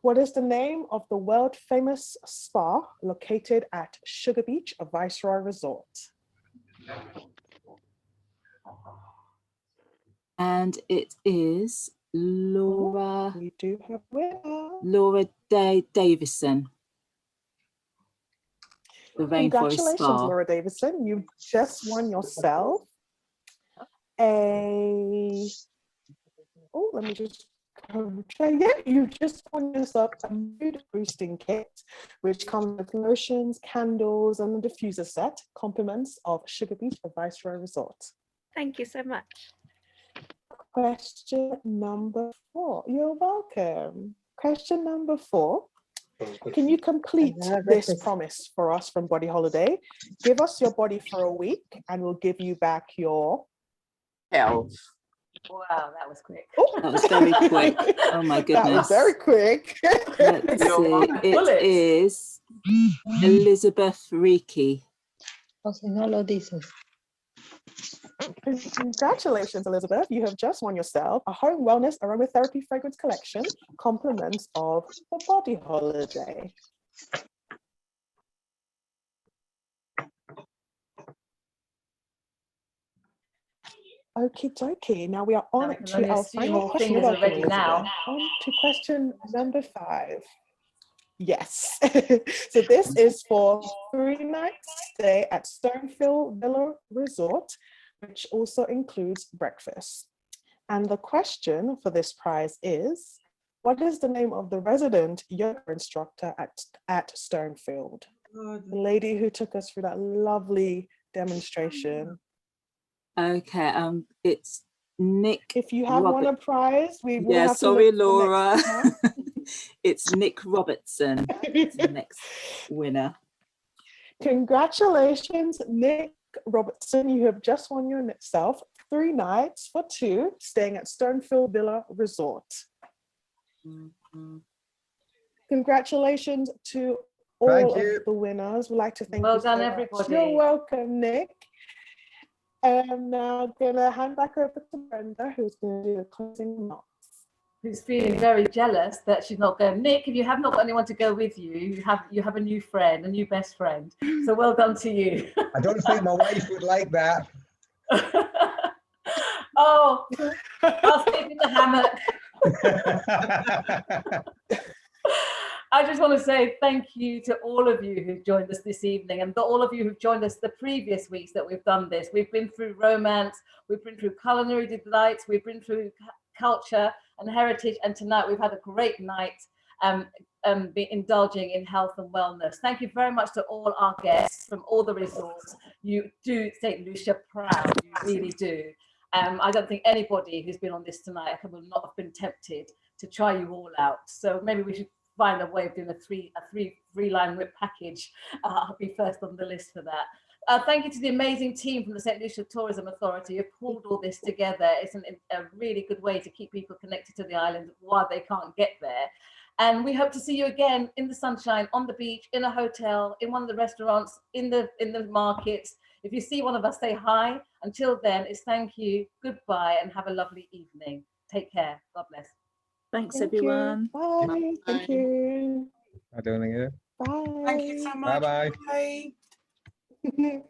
What is the name of the world famous spa located at Sugar Beach, a Viceroy Resort? And it is Laura. We do have a winner. Laura Davison. The Rainforest Congratulations, Spa. Laura Davison. You just won yourself let me just you just won yourself a mood boosting kit, which comes with lotions, candles, and a diffuser set, compliments of Sugar Beach, a Viceroy Resort. Thank you so much. Question number 4. You're welcome. Question number 4. Can you complete this promise for us from Bodyholiday? Give us your body for a week and we'll give you back your health. Wow, that was quick. That was very quick. Oh my goodness. That was very quick. Let's see. It is Elizabeth Reiki. Congratulations, Elizabeth. You have just won yourself a home wellness aromatherapy fragrance collection, compliments of the Bodyholiday. Okie dokie. Now we are on to our final question. Ready now. On to question number 5. Yes. So this is for 3-night stay at Stonefield Villa Resort, which also includes breakfast. And the question for this prize is, what is the name of the resident yoga instructor at Stonefield? The lady who took us through that lovely demonstration. Okay, it's Nick. If you have won a prize, we will have sorry, to Laura. It's Nick Robertson, the next winner. Congratulations, Nick Robertson. You have just won yourself 3 nights for 2 staying at Stonefield Villa Resort. Congratulations to all of the winners. We'd like to thank you. Well done, so much. everybody. You're welcome, Nick. I'm now gonna hand back over to Brenda, who's gonna do the closing remarks. Who's feeling very jealous that she's not going. Nick, if you have not got anyone to go with you, you have a new friend, a new best friend. So well done to you. I don't think my wife would like that. Oh, I'll sleep in the hammock. I just want to say thank you to all of you who've joined us this evening, and all of you who've joined us the previous weeks that we've done this. We've been through romance, we've been through culinary delights, we've been through culture and heritage, and tonight we've had a great night indulging in health and wellness. Thank you very much to all our guests from all the resorts. You do Saint Lucia proud, you really do. I don't think anybody who's been on this tonight will not have been tempted to try you all out. So maybe we should find a way of doing a three-line whip package. I'll be first on the list for that. Thank you to the amazing team from the Saint Lucia Tourism Authority who pulled all this together. It's a really good way to keep people connected to the island while they can't get there. And we hope to see you again in the sunshine, on the beach, in a hotel, in one of the restaurants, in the markets. If you see one of us, say hi. Until then, it's thank you, goodbye, and have a lovely evening. Take care. God bless. Thanks, Thank everyone. You. Bye. Thank you. I don't think it. Bye. Thank you so much. Bye-bye. Bye. Bye.